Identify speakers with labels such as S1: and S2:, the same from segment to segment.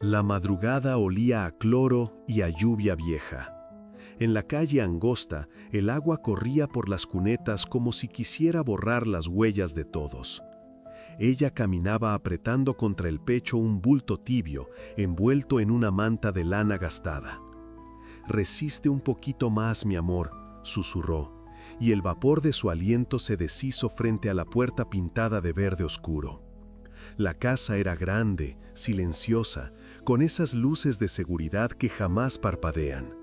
S1: La madrugada olía a cloro y a lluvia vieja. En la calle angosta, el agua corría por las cunetas como si quisiera borrar las huellas de todos. Ella caminaba apretando contra el pecho un bulto tibio, envuelto en una manta de lana gastada. «Resiste un poquito más, mi amor», susurró, y el vapor de su aliento se deshizo frente a la puerta pintada de verde oscuro. La casa era grande, silenciosa, con esas luces de seguridad que jamás parpadean.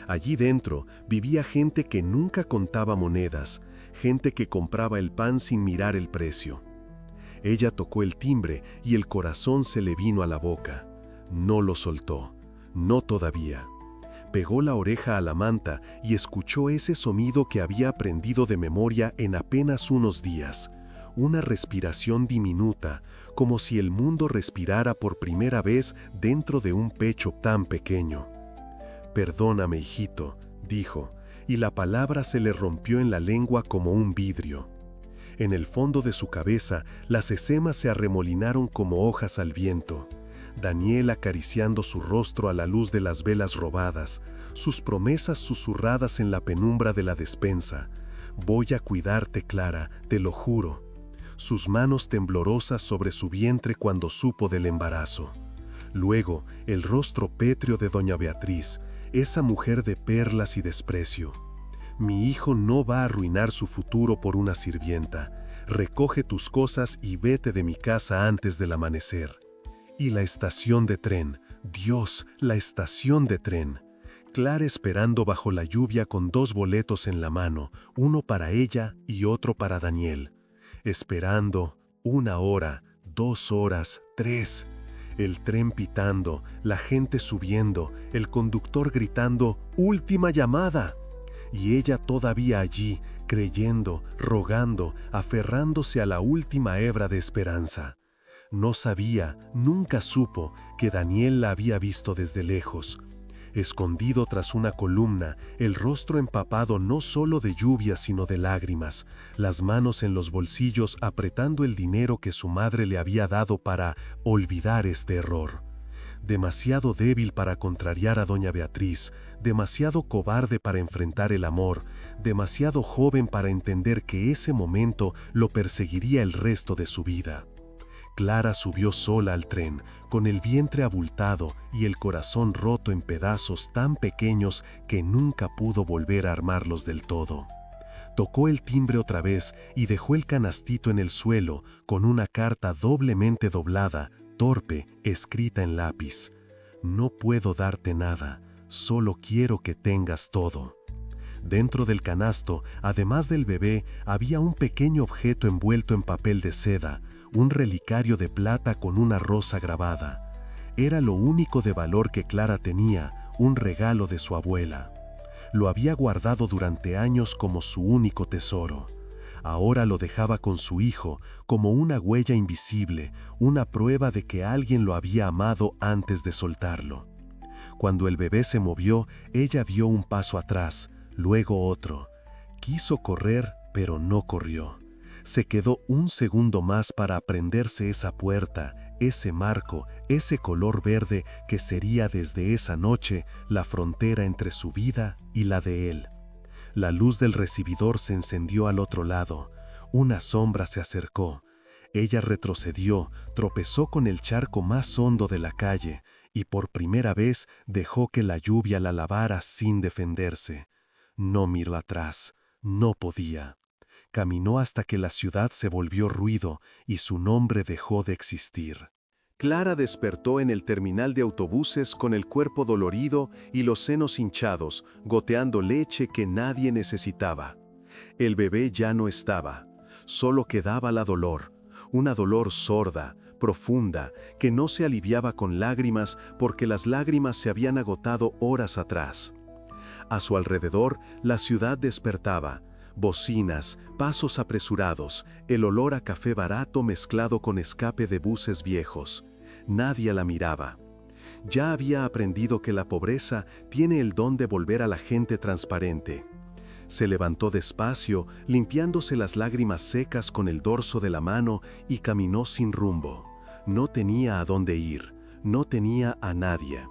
S1: Allí dentro vivía gente que nunca contaba monedas, gente que compraba el pan sin mirar el precio. Ella tocó el timbre y el corazón se le vino a la boca. No lo soltó, no todavía. Pegó la oreja a la manta y escuchó ese sonido que había aprendido de memoria en apenas unos días. Una respiración diminuta, como si el mundo respirara por primera vez dentro de un pecho tan pequeño. «Perdóname, hijito», dijo, y la palabra se le rompió en la lengua como un vidrio. En el fondo de su cabeza, las escemas se arremolinaron como hojas al viento. Daniel acariciando su rostro a la luz de las velas robadas, sus promesas susurradas en la penumbra de la despensa. «Voy a cuidarte, Clara, te lo juro». Sus manos temblorosas sobre su vientre cuando supo del embarazo. Luego, el rostro pétreo de doña Beatriz, esa mujer de perlas y desprecio. «Mi hijo no va a arruinar su futuro por una sirvienta. Recoge tus cosas y vete de mi casa antes del amanecer». Y la estación de tren, Dios, la estación de tren. Clara esperando bajo la lluvia con 2 boletos en la mano, uno para ella y otro para Daniel. Esperando 1 hora, 2 horas, 3. El tren pitando, la gente subiendo, el conductor gritando «¡Última llamada!». Y ella todavía allí, creyendo, rogando, aferrándose a la última hebra de esperanza. No sabía, nunca supo, que Daniel la había visto desde lejos. Escondido tras una columna, el rostro empapado no solo de lluvia sino de lágrimas, las manos en los bolsillos apretando el dinero que su madre le había dado para olvidar este error. Demasiado débil para contrariar a doña Beatriz, demasiado cobarde para enfrentar el amor, demasiado joven para entender que ese momento lo perseguiría el resto de su vida. Clara subió sola al tren, con el vientre abultado y el corazón roto en pedazos tan pequeños que nunca pudo volver a armarlos del todo. Tocó el timbre otra vez y dejó el canastito en el suelo con una carta doblemente doblada, torpe, escrita en lápiz. «No puedo darte nada, solo quiero que tengas todo». Dentro del canasto, además del bebé, había un pequeño objeto envuelto en papel de seda, un relicario de plata con una rosa grabada. Era lo único de valor que Clara tenía, un regalo de su abuela. Lo había guardado durante años como su único tesoro. Ahora lo dejaba con su hijo como una huella invisible, una prueba de que alguien lo había amado antes de soltarlo. Cuando el bebé se movió, ella dio un paso atrás, luego otro. Quiso correr, pero no corrió. Se quedó un segundo más para aprenderse esa puerta, ese marco, ese color verde que sería desde esa noche la frontera entre su vida y la de él. La luz del recibidor se encendió al otro lado. Una sombra se acercó. Ella retrocedió, tropezó con el charco más hondo de la calle y por primera vez dejó que la lluvia la lavara sin defenderse. No miró atrás, no podía. Caminó hasta que la ciudad se volvió ruido y su nombre dejó de existir. Clara despertó en el terminal de autobuses con el cuerpo dolorido y los senos hinchados, goteando leche que nadie necesitaba. El bebé ya no estaba, solo quedaba la dolor, una dolor sorda, profunda, que no se aliviaba con lágrimas porque las lágrimas se habían agotado horas atrás. A su alrededor, la ciudad despertaba. Bocinas, pasos apresurados, el olor a café barato mezclado con escape de buses viejos. Nadie la miraba. Ya había aprendido que la pobreza tiene el don de volver a la gente transparente. Se levantó despacio, limpiándose las lágrimas secas con el dorso de la mano y caminó sin rumbo. No tenía a dónde ir. no tenía a nadie.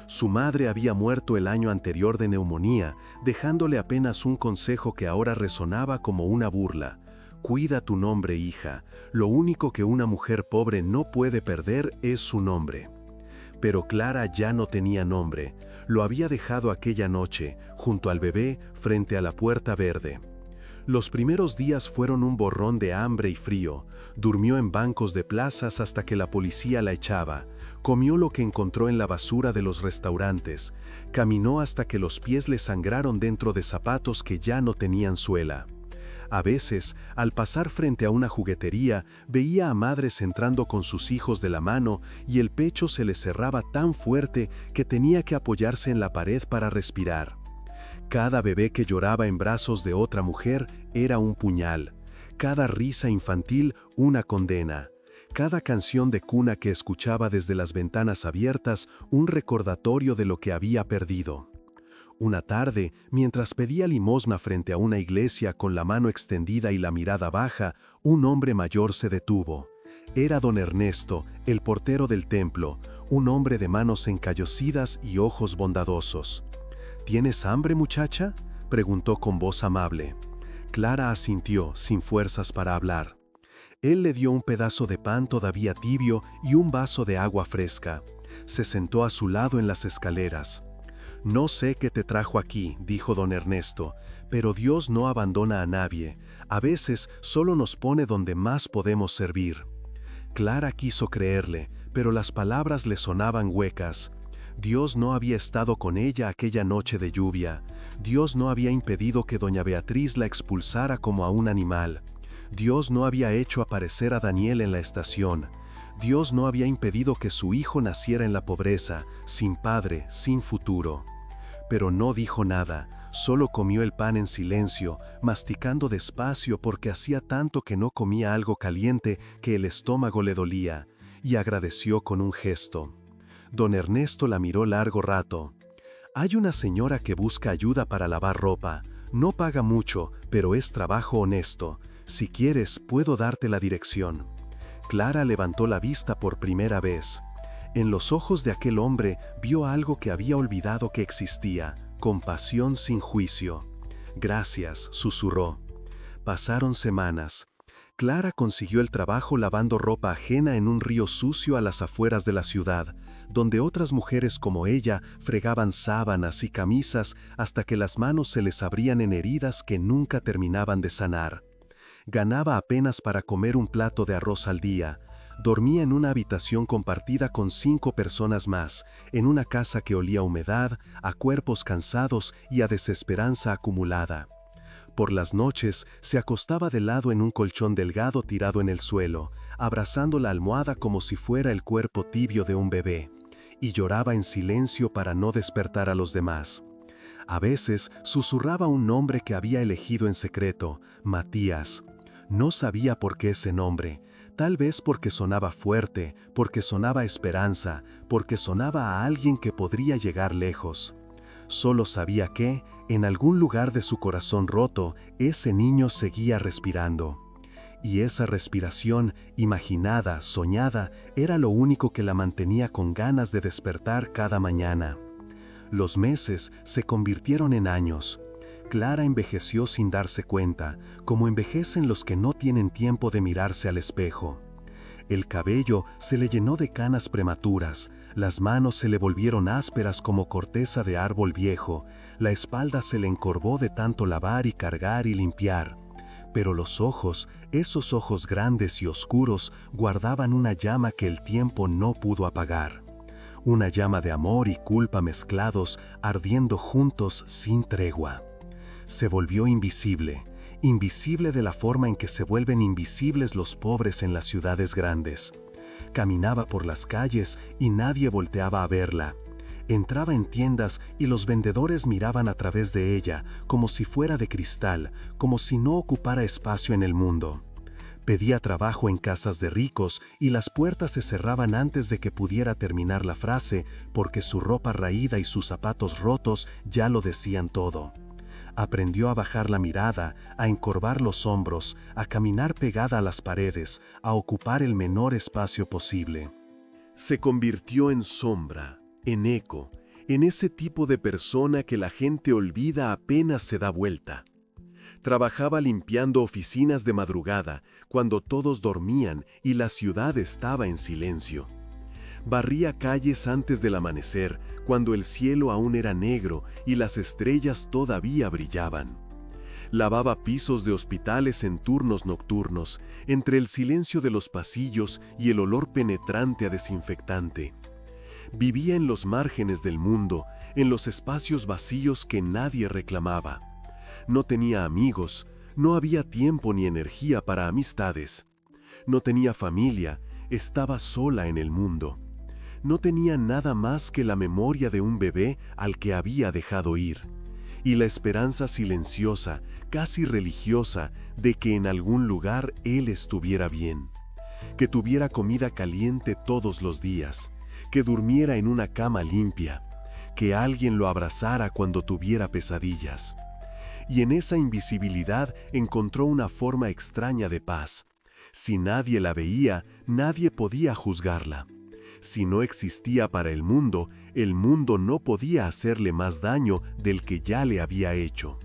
S1: Su madre había muerto el año anterior de neumonía, dejándole apenas un consejo que ahora resonaba como una burla. Cuida tu nombre, hija. Lo único que una mujer pobre no puede perder es su nombre. Pero Clara ya no tenía nombre. Lo había dejado aquella noche, junto al bebé, frente a la puerta verde. Los primeros días fueron un borrón de hambre y frío. Durmió en bancos de plazas hasta que la policía la echaba. Comió lo que encontró en la basura de los restaurantes. Caminó hasta que los pies le sangraron dentro de zapatos que ya no tenían suela. A veces, al pasar frente a una juguetería, veía a madres entrando con sus hijos de la mano y el pecho se le cerraba tan fuerte que tenía que apoyarse en la pared para respirar. Cada bebé que lloraba en brazos de otra mujer era un puñal. Cada risa infantil una condena. Cada canción de cuna que escuchaba desde las ventanas abiertas un recordatorio de lo que había perdido. Una tarde, mientras pedía limosna frente a una iglesia con la mano extendida y la mirada baja, un hombre mayor se detuvo. Era don Ernesto, el portero del templo, un hombre de manos encallosidas y ojos bondadosos. ¿Tienes hambre, muchacha?, preguntó con voz amable. Clara asintió, sin fuerzas para hablar. Él le dio un pedazo de pan todavía tibio y un vaso de agua fresca. Se sentó a su lado en las escaleras. «No sé qué te trajo aquí», dijo don Ernesto, «pero Dios no abandona a nadie. A veces solo nos pone donde más podemos servir». Clara quiso creerle, pero las palabras le sonaban huecas. Dios no había estado con ella aquella noche de lluvia. Dios no había impedido que doña Beatriz la expulsara como a un animal. Dios no había hecho aparecer a Daniel en la estación. Dios no había impedido que su hijo naciera en la pobreza, sin padre, sin futuro. Pero no dijo nada, solo comió el pan en silencio, masticando despacio porque hacía tanto que no comía algo caliente que el estómago le dolía, y agradeció con un gesto. Don Ernesto la miró largo rato. «Hay una señora que busca ayuda para lavar ropa. No paga mucho, pero es trabajo honesto. Si quieres, puedo darte la dirección». Clara levantó la vista por primera vez. En los ojos de aquel hombre vio algo que había olvidado que existía: compasión sin juicio. «Gracias», susurró. Pasaron semanas. Clara consiguió el trabajo lavando ropa ajena en un río sucio a las afueras de la ciudad, donde otras mujeres como ella fregaban sábanas y camisas hasta que las manos se les abrían en heridas que nunca terminaban de sanar. Ganaba apenas para comer un plato de arroz al día. Dormía en una habitación compartida con 5 personas más, en una casa que olía a humedad, a cuerpos cansados y a desesperanza acumulada. Por las noches se acostaba de lado en un colchón delgado tirado en el suelo, abrazando la almohada como si fuera el cuerpo tibio de un bebé, y lloraba en silencio para no despertar a los demás. A veces susurraba un nombre que había elegido en secreto: Matías. No sabía por qué ese nombre, tal vez porque sonaba fuerte, porque sonaba esperanza, porque sonaba a alguien que podría llegar lejos. Solo sabía que, en algún lugar de su corazón roto, ese niño seguía respirando. Y esa respiración, imaginada, soñada, era lo único que la mantenía con ganas de despertar cada mañana. Los meses se convirtieron en años. Clara envejeció sin darse cuenta, como envejecen los que no tienen tiempo de mirarse al espejo. El cabello se le llenó de canas prematuras, las manos se le volvieron ásperas como corteza de árbol viejo, la espalda se le encorvó de tanto lavar y cargar y limpiar. Pero los ojos, esos ojos grandes y oscuros, guardaban una llama que el tiempo no pudo apagar. Una llama de amor y culpa mezclados, ardiendo juntos sin tregua. Se volvió invisible, invisible de la forma en que se vuelven invisibles los pobres en las ciudades grandes. Caminaba por las calles y nadie volteaba a verla. Entraba en tiendas y los vendedores miraban a través de ella, como si fuera de cristal, como si no ocupara espacio en el mundo. Pedía trabajo en casas de ricos y las puertas se cerraban antes de que pudiera terminar la frase, porque su ropa raída y sus zapatos rotos ya lo decían todo. Aprendió a bajar la mirada, a encorvar los hombros, a caminar pegada a las paredes, a ocupar el menor espacio posible. Se convirtió en sombra, en eco, en ese tipo de persona que la gente olvida apenas se da vuelta. Trabajaba limpiando oficinas de madrugada, cuando todos dormían y la ciudad estaba en silencio. Barría calles antes del amanecer, cuando el cielo aún era negro y las estrellas todavía brillaban. Lavaba pisos de hospitales en turnos nocturnos, entre el silencio de los pasillos y el olor penetrante a desinfectante. Vivía en los márgenes del mundo, en los espacios vacíos que nadie reclamaba. No tenía amigos, no había tiempo ni energía para amistades. No tenía familia, estaba sola en el mundo. No tenía nada más que la memoria de un bebé al que había dejado ir, y la esperanza silenciosa, casi religiosa, de que en algún lugar él estuviera bien, que tuviera comida caliente todos los días, que durmiera en una cama limpia, que alguien lo abrazara cuando tuviera pesadillas. Y en esa invisibilidad encontró una forma extraña de paz. Si nadie la veía, nadie podía juzgarla. Si no existía para el mundo no podía hacerle más daño del que ya le había hecho.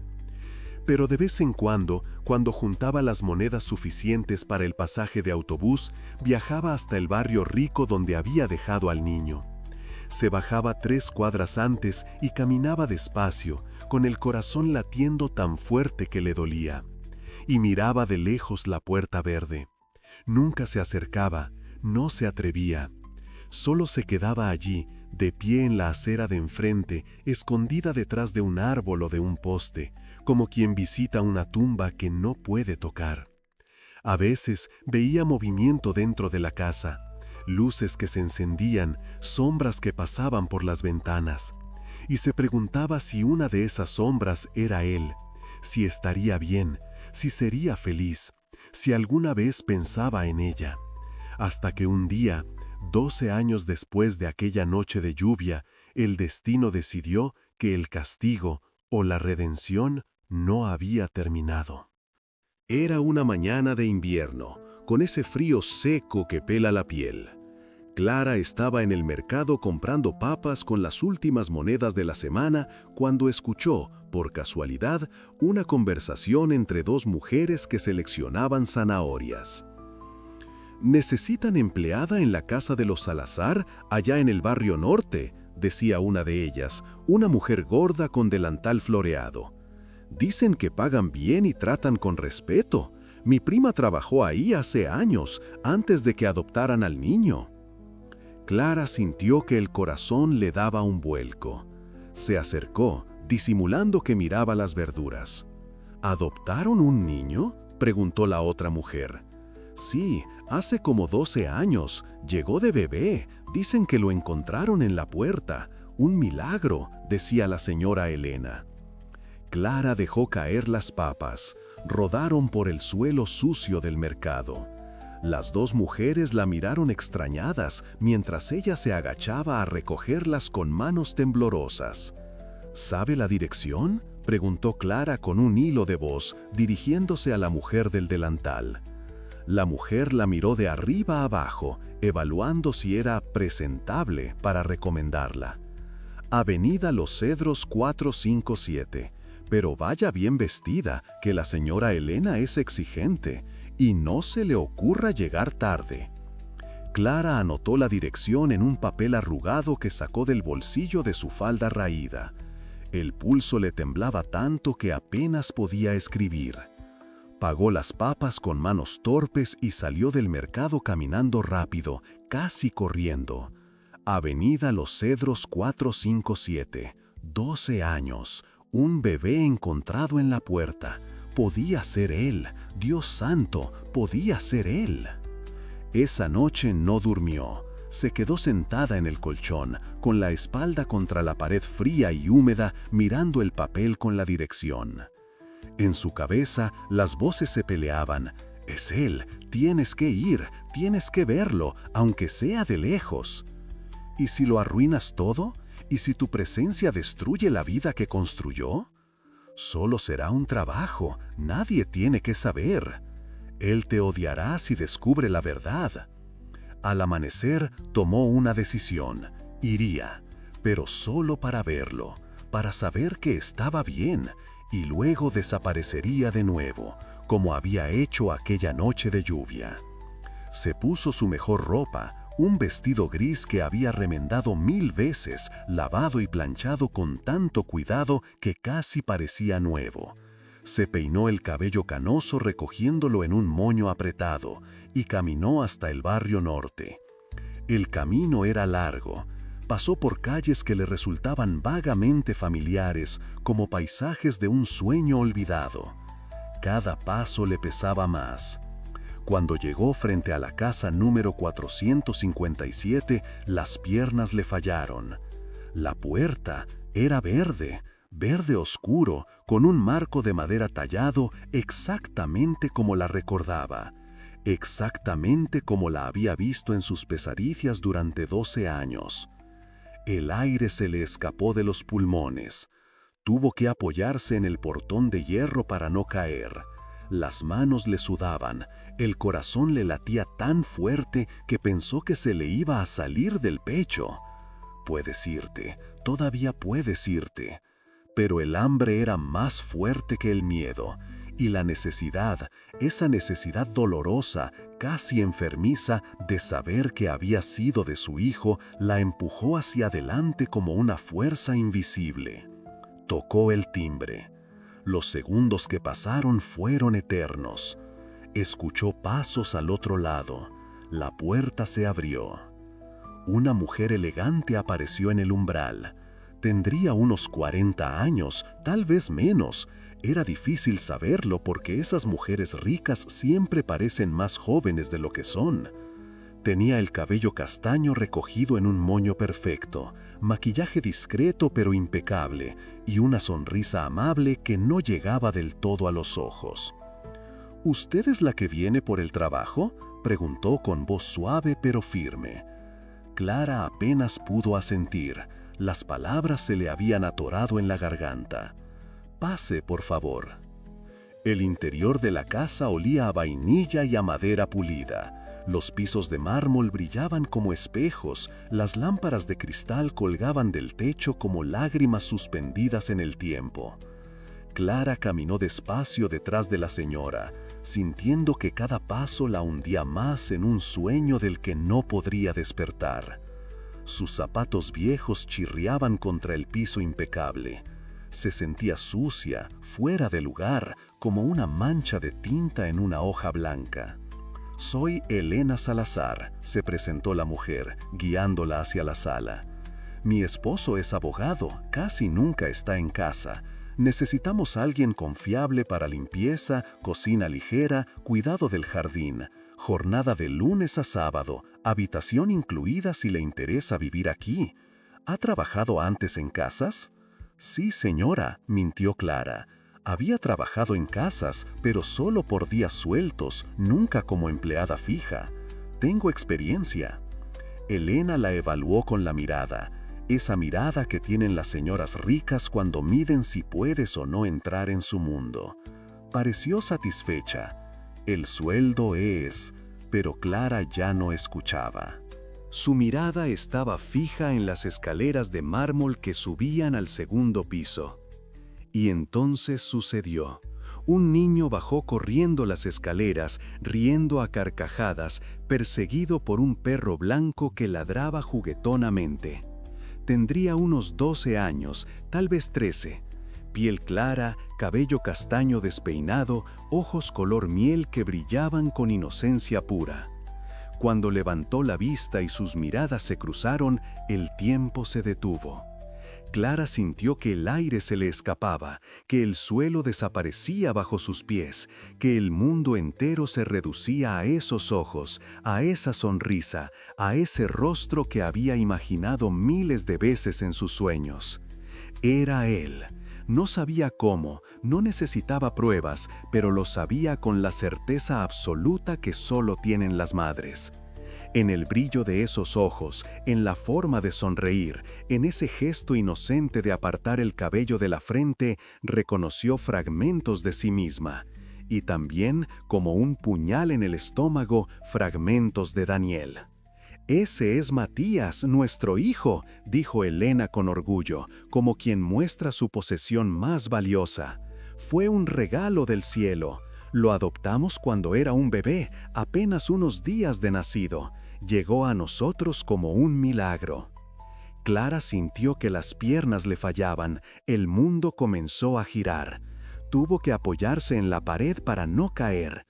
S1: Pero de vez en cuando juntaba las monedas suficientes para el pasaje de autobús, viajaba hasta el barrio rico donde había dejado al niño. Se bajaba 3 cuadras antes y caminaba despacio, con el corazón latiendo tan fuerte que le dolía. Y miraba de lejos la puerta verde. Nunca se acercaba, no se atrevía. Solo se quedaba allí, de pie en la acera de enfrente, escondida detrás de un árbol o de un poste, como quien visita una tumba que no puede tocar. A veces veía movimiento dentro de la casa, luces que se encendían, sombras que pasaban por las ventanas, y se preguntaba si una de esas sombras era él, si estaría bien, si sería feliz, si alguna vez pensaba en ella. Hasta que un día, 12 años después de aquella noche de lluvia, el destino decidió que el castigo o la redención no había terminado. Era una mañana de invierno, con ese frío seco que pela la piel. Clara estaba en el mercado comprando papas con las últimas monedas de la semana cuando escuchó, por casualidad, una conversación entre 2 mujeres que seleccionaban zanahorias. «¿Necesitan empleada en la casa de los Salazar, allá en el barrio norte?», decía una de ellas, una mujer gorda con delantal floreado. «Dicen que pagan bien y tratan con respeto. Mi prima trabajó ahí hace años, antes de que adoptaran al niño». Clara sintió que el corazón le daba un vuelco. Se acercó, disimulando que miraba las verduras. «¿Adoptaron un niño?», preguntó la otra mujer. «Sí, hace como 12 años. Llegó de bebé. Dicen que lo encontraron en la puerta. Un milagro», decía la señora Elena. Clara dejó caer las papas. Rodaron por el suelo sucio del mercado. Las 2 mujeres la miraron extrañadas mientras ella se agachaba a recogerlas con manos temblorosas. «¿Sabe la dirección?», preguntó Clara con un hilo de voz, dirigiéndose a la mujer del delantal. La mujer la miró de arriba a abajo, evaluando si era presentable para recomendarla. «Avenida Los Cedros 457. Pero vaya bien vestida, que la señora Elena es exigente. Y no se le ocurra llegar tarde». Clara anotó la dirección en un papel arrugado que sacó del bolsillo de su falda raída. El pulso le temblaba tanto que apenas podía escribir. Pagó las papas con manos torpes y salió del mercado caminando rápido, casi corriendo. Avenida Los Cedros 457. 12 años. Un bebé encontrado en la puerta. Podía ser él. Dios santo, podía ser él. Esa noche no durmió. Se quedó sentada en el colchón, con la espalda contra la pared fría y húmeda, mirando el papel con la dirección. En su cabeza, las voces se peleaban. «Es él, tienes que ir, tienes que verlo, aunque sea de lejos». ¿Y si lo arruinas todo? ¿Y si tu presencia destruye la vida que construyó? Solo será un trabajo, nadie tiene que saber. Él te odiará si descubre la verdad. Al amanecer tomó una decisión. Iría, pero solo para verlo, para saber que estaba bien, y luego desaparecería de nuevo, como había hecho aquella noche de lluvia. Se puso su mejor ropa, un vestido gris que había remendado 1000 veces, lavado y planchado con tanto cuidado que casi parecía nuevo. Se peinó el cabello canoso recogiéndolo en un moño apretado y caminó hasta el barrio norte. El camino era largo. Pasó por calles que le resultaban vagamente familiares, como paisajes de un sueño olvidado. Cada paso le pesaba más. Cuando llegó frente a la casa número 457, las piernas le fallaron. La puerta era verde, verde oscuro, con un marco de madera tallado exactamente como la recordaba, exactamente como la había visto en sus pesadillas durante 12 años. El aire se le escapó de los pulmones. Tuvo que apoyarse en el portón de hierro para no caer. Las manos le sudaban, el corazón le latía tan fuerte que pensó que se le iba a salir del pecho. Puedes irte, todavía puedes irte. Pero el hambre era más fuerte que el miedo, y la necesidad, esa necesidad dolorosa, casi enfermiza, de saber que había sido de su hijo, la empujó hacia adelante como una fuerza invisible. Tocó el timbre. Los segundos que pasaron fueron eternos. Escuchó pasos al otro lado. La puerta se abrió. Una mujer elegante apareció en el umbral. Tendría unos 40 años, tal vez menos. Era difícil saberlo porque esas mujeres ricas siempre parecen más jóvenes de lo que son. Tenía el cabello castaño recogido en un moño perfecto, maquillaje discreto pero impecable, y una sonrisa amable que no llegaba del todo a los ojos. ¿Usted es la que viene por el trabajo?, preguntó con voz suave pero firme. Clara apenas pudo asentir. Las palabras se le habían atorado en la garganta. «Pase, por favor». El interior de la casa olía a vainilla y a madera pulida. Los pisos de mármol brillaban como espejos, las lámparas de cristal colgaban del techo como lágrimas suspendidas en el tiempo. Clara caminó despacio detrás de la señora, sintiendo que cada paso la hundía más en un sueño del que no podría despertar. Sus zapatos viejos chirriaban contra el piso impecable. Se sentía sucia, fuera de lugar, como una mancha de tinta en una hoja blanca. «Soy Elena Salazar», se presentó la mujer, guiándola hacia la sala. «Mi esposo es abogado, casi nunca está en casa. Necesitamos a alguien confiable para limpieza, cocina ligera, cuidado del jardín. Jornada de lunes a sábado, habitación incluida si le interesa vivir aquí. ¿Ha trabajado antes en casas?» «Sí, señora», mintió Clara. Había trabajado en casas, pero solo por días sueltos, nunca como empleada fija. «Tengo experiencia». Elena la evaluó con la mirada, esa mirada que tienen las señoras ricas cuando miden si puedes o no entrar en su mundo. Pareció satisfecha. «El sueldo es…», pero Clara ya no escuchaba. Su mirada estaba fija en las escaleras de mármol que subían al segundo piso. Y entonces sucedió. Un niño bajó corriendo las escaleras, riendo a carcajadas, perseguido por un perro blanco que ladraba juguetonamente. Tendría unos 12 años, tal vez 13. Piel clara, cabello castaño despeinado, ojos color miel que brillaban con inocencia pura. Cuando levantó la vista y sus miradas se cruzaron, el tiempo se detuvo. Clara sintió que el aire se le escapaba, que el suelo desaparecía bajo sus pies, que el mundo entero se reducía a esos ojos, a esa sonrisa, a ese rostro que había imaginado miles de veces en sus sueños. Era él. No sabía cómo, no necesitaba pruebas, pero lo sabía con la certeza absoluta que solo tienen las madres. En el brillo de esos ojos, en la forma de sonreír, en ese gesto inocente de apartar el cabello de la frente, reconoció fragmentos de sí misma. Y también, como un puñal en el estómago, fragmentos de Daniel. «Ese es Matías, nuestro hijo», dijo Elena con orgullo, como quien muestra su posesión más valiosa. «Fue un regalo del cielo. Lo adoptamos cuando era un bebé, apenas unos días de nacido. Llegó a nosotros como un milagro». Clara sintió que las piernas le fallaban. El mundo comenzó a girar. Tuvo que apoyarse en la pared para no caer.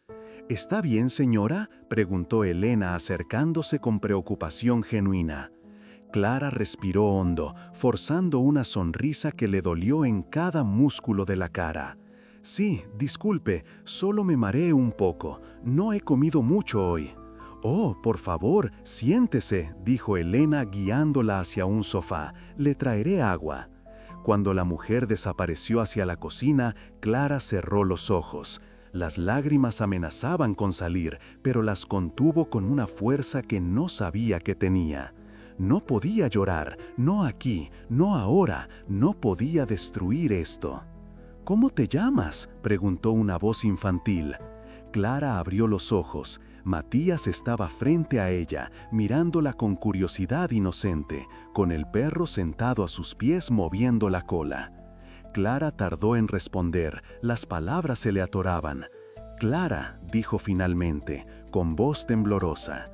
S1: «¿Está bien, señora?», preguntó Elena acercándose con preocupación genuina. Clara respiró hondo, forzando una sonrisa que le dolió en cada músculo de la cara. «Sí, disculpe, solo me mareé un poco. No he comido mucho hoy». «Oh, por favor, siéntese», dijo Elena guiándola hacia un sofá. «Le traeré agua». Cuando la mujer desapareció hacia la cocina, Clara cerró los ojos. Las lágrimas amenazaban con salir, pero las contuvo con una fuerza que no sabía que tenía. No podía llorar, no aquí, no ahora, no podía destruir esto. «¿Cómo te llamas?», preguntó una voz infantil. Clara abrió los ojos. Matías estaba frente a ella, mirándola con curiosidad inocente, con el perro sentado a sus pies moviendo la cola. Clara tardó en responder, las palabras se le atoraban. «Clara», dijo finalmente, con voz temblorosa.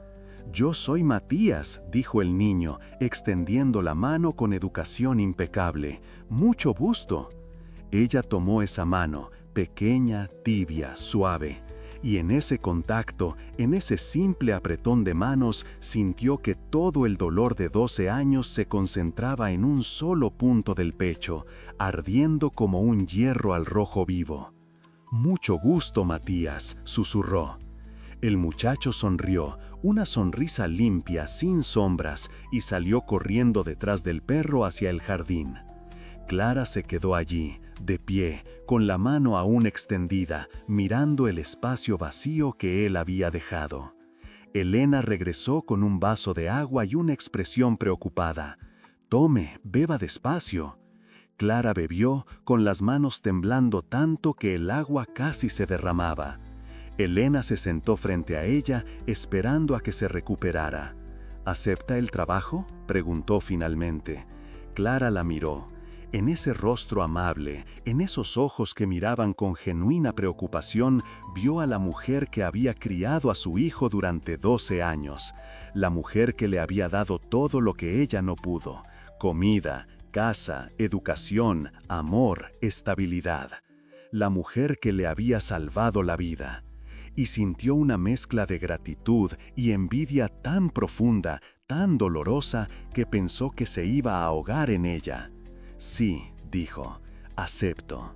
S1: «Yo soy Matías», dijo el niño, extendiendo la mano con educación impecable. «Mucho gusto». Ella tomó esa mano, pequeña, tibia, suave. Y en ese contacto, en ese simple apretón de manos, sintió que todo el dolor de 12 años se concentraba en un solo punto del pecho, ardiendo como un hierro al rojo vivo. «Mucho gusto, Matías», susurró. El muchacho sonrió, una sonrisa limpia, sin sombras, y salió corriendo detrás del perro hacia el jardín. Clara se quedó allí, de pie, con la mano aún extendida, mirando el espacio vacío que él había dejado. Elena regresó con un vaso de agua y una expresión preocupada. «Tome, beba despacio». Clara bebió, con las manos temblando tanto que el agua casi se derramaba. Elena se sentó frente a ella, esperando a que se recuperara. «¿Acepta el trabajo?», preguntó finalmente. Clara la miró. En ese rostro amable, en esos ojos que miraban con genuina preocupación, vio a la mujer que había criado a su hijo durante 12 años, la mujer que le había dado todo lo que ella no pudo: comida, casa, educación, amor, estabilidad. La mujer que le había salvado la vida. Y sintió una mezcla de gratitud y envidia tan profunda, tan dolorosa, que pensó que se iba a ahogar en ella. «Sí», dijo, «acepto».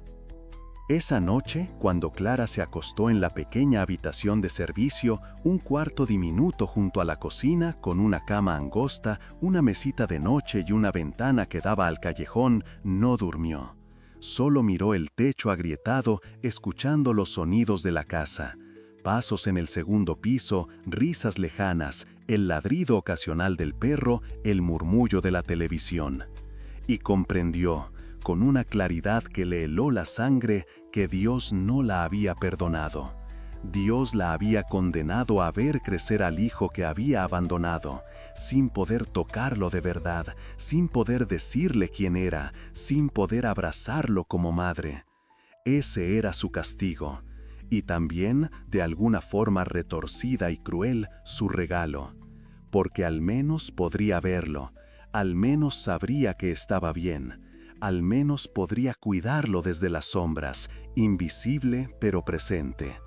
S1: Esa noche, cuando Clara se acostó en la pequeña habitación de servicio, un cuarto diminuto junto a la cocina, con una cama angosta, una mesita de noche y una ventana que daba al callejón, no durmió. Solo miró el techo agrietado, escuchando los sonidos de la casa. Pasos en el segundo piso, risas lejanas, el ladrido ocasional del perro, el murmullo de la televisión. Y comprendió, con una claridad que le heló la sangre, que Dios no la había perdonado. Dios la había condenado a ver crecer al hijo que había abandonado, sin poder tocarlo de verdad, sin poder decirle quién era, sin poder abrazarlo como madre. Ese era su castigo, y también, de alguna forma retorcida y cruel, su regalo, porque al menos podría verlo. Al menos sabría que estaba bien, al menos podría cuidarlo desde las sombras, invisible pero presente.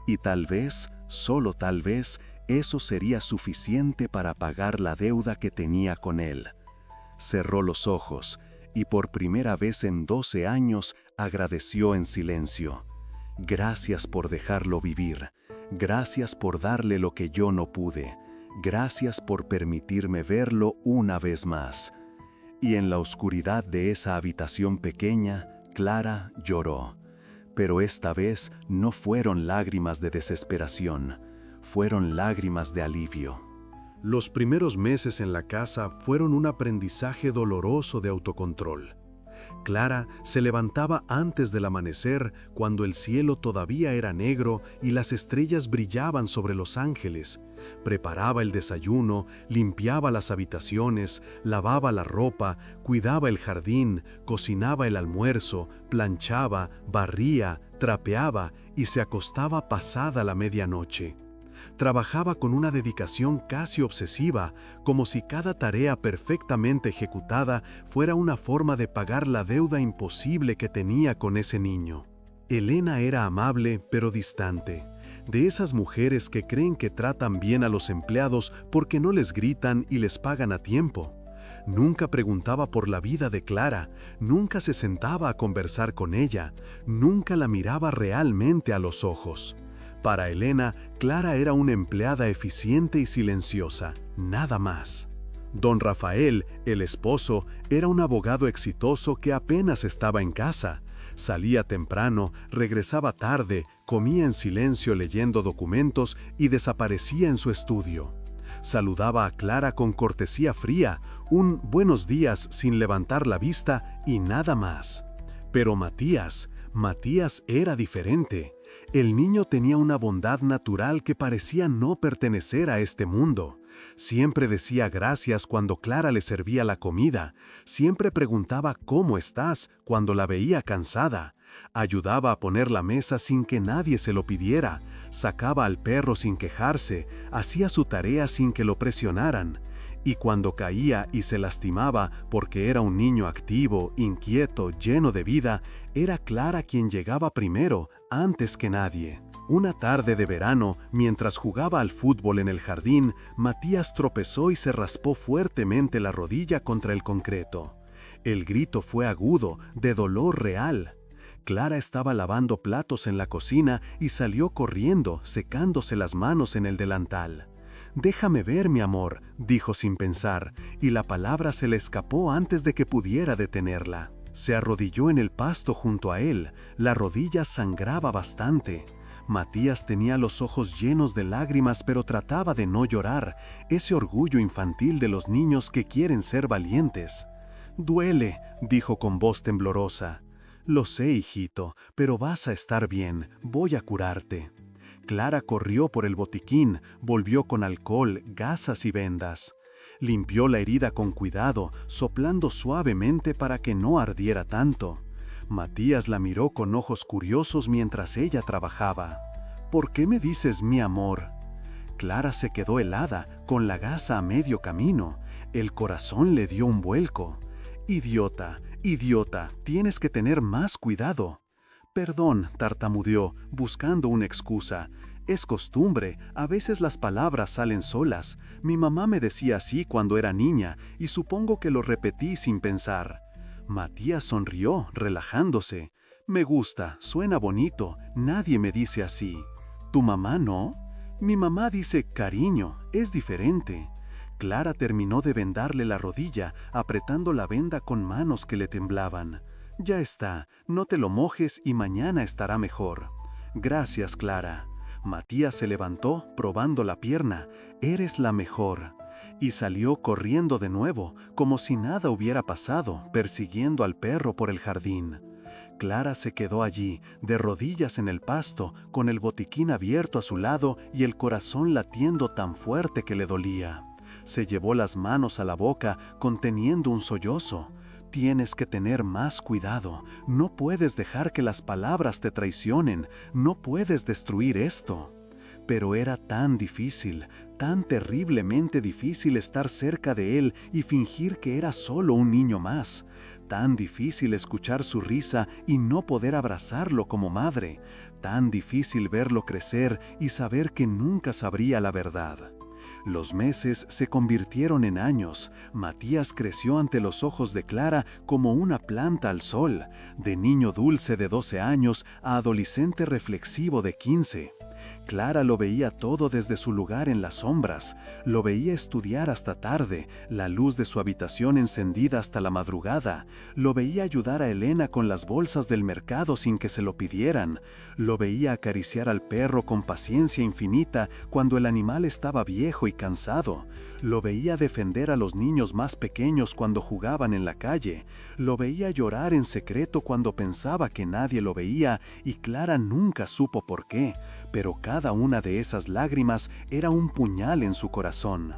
S1: Y tal vez, solo tal vez, eso sería suficiente para pagar la deuda que tenía con él. Cerró los ojos y por primera vez en 12 años agradeció en silencio. «Gracias por dejarlo vivir, gracias por darle lo que yo no pude. Gracias por permitirme verlo una vez más». Y en la oscuridad de esa habitación pequeña, Clara lloró. Pero esta vez no fueron lágrimas de desesperación, fueron lágrimas de alivio. Los primeros meses en la casa fueron un aprendizaje doloroso de autocontrol. Clara se levantaba antes del amanecer, cuando el cielo todavía era negro y las estrellas brillaban sobre los ángeles. Preparaba el desayuno, limpiaba las habitaciones, lavaba la ropa, cuidaba el jardín, cocinaba el almuerzo, planchaba, barría, trapeaba y se acostaba pasada la medianoche. Trabajaba con una dedicación casi obsesiva, como si cada tarea perfectamente ejecutada fuera una forma de pagar la deuda imposible que tenía con ese niño. Elena era amable pero distante, de esas mujeres que creen que tratan bien a los empleados porque no les gritan y les pagan a tiempo. Nunca preguntaba por la vida de Clara, nunca se sentaba a conversar con ella, nunca la miraba realmente a los ojos. Para Elena, Clara era una empleada eficiente y silenciosa, nada más. Don Rafael, el esposo, era un abogado exitoso que apenas estaba en casa. Salía temprano, regresaba tarde, comía en silencio leyendo documentos y desaparecía en su estudio. Saludaba a Clara con cortesía fría, un buenos días sin levantar la vista y nada más. Pero Matías era diferente. El niño tenía una bondad natural que parecía no pertenecer a este mundo. Siempre decía gracias cuando Clara le servía la comida, siempre preguntaba ¿cómo estás? Cuando la veía cansada. Ayudaba a poner la mesa sin que nadie se lo pidiera, sacaba al perro sin quejarse, hacía su tarea sin que lo presionaran. Y cuando caía y se lastimaba porque era un niño activo, inquieto, lleno de vida, era Clara quien llegaba primero, antes que nadie. Una tarde de verano, mientras jugaba al fútbol en el jardín, Matías tropezó y se raspó fuertemente la rodilla contra el concreto. El grito fue agudo, de dolor real. Clara estaba lavando platos en la cocina y salió corriendo, secándose las manos en el delantal. «Déjame ver, mi amor», dijo sin pensar, y la palabra se le escapó antes de que pudiera detenerla. Se arrodilló en el pasto junto a él, la rodilla sangraba bastante. Matías tenía los ojos llenos de lágrimas, pero trataba de no llorar, ese orgullo infantil de los niños que quieren ser valientes. «Duele», dijo con voz temblorosa. «Lo sé, hijito, pero vas a estar bien, voy a curarte». Clara corrió por el botiquín, volvió con alcohol, gasas y vendas. Limpió la herida con cuidado, soplando suavemente para que no ardiera tanto. Matías la miró con ojos curiosos mientras ella trabajaba. «¿Por qué me dices mi amor?» Clara se quedó helada, con la gasa a medio camino. El corazón le dio un vuelco. «Idiota, idiota, tienes que tener más cuidado». «Perdón», tartamudeó, buscando una excusa. «Es costumbre, a veces las palabras salen solas. Mi mamá me decía así cuando era niña, y supongo que lo repetí sin pensar». Matías sonrió, relajándose. «Me gusta, suena bonito, nadie me dice así». «¿Tu mamá no?» «Mi mamá dice cariño, es diferente». Clara terminó de vendarle la rodilla, apretando la venda con manos que le temblaban. «Ya está, no te lo mojes y mañana estará mejor». «Gracias, Clara». Matías se levantó, probando la pierna. «Eres la mejor». Y salió corriendo de nuevo, como si nada hubiera pasado, persiguiendo al perro por el jardín. Clara se quedó allí, de rodillas en el pasto, con el botiquín abierto a su lado y el corazón latiendo tan fuerte que le dolía. Se llevó las manos a la boca, conteniendo un sollozo. «Tienes que tener más cuidado, no puedes dejar que las palabras te traicionen, no puedes destruir esto». Pero era tan difícil, tan terriblemente difícil estar cerca de él y fingir que era solo un niño más. Tan difícil escuchar su risa y no poder abrazarlo como madre. Tan difícil verlo crecer y saber que nunca sabría la verdad. Los meses se convirtieron en años. Matías creció ante los ojos de Clara como una planta al sol, de niño dulce de 12 años a adolescente reflexivo de 15.
S2: Clara lo veía todo desde su lugar en las sombras, lo veía estudiar hasta tarde, la luz de su habitación encendida hasta la madrugada, lo veía ayudar a Elena con las bolsas del mercado sin que se lo pidieran, lo veía acariciar al perro con paciencia infinita cuando el animal estaba viejo y cansado, lo veía defender a los niños más pequeños cuando jugaban en la calle, lo veía llorar en secreto cuando pensaba que nadie lo veía y Clara nunca supo por qué, pero cada una de esas lágrimas era un puñal en su corazón.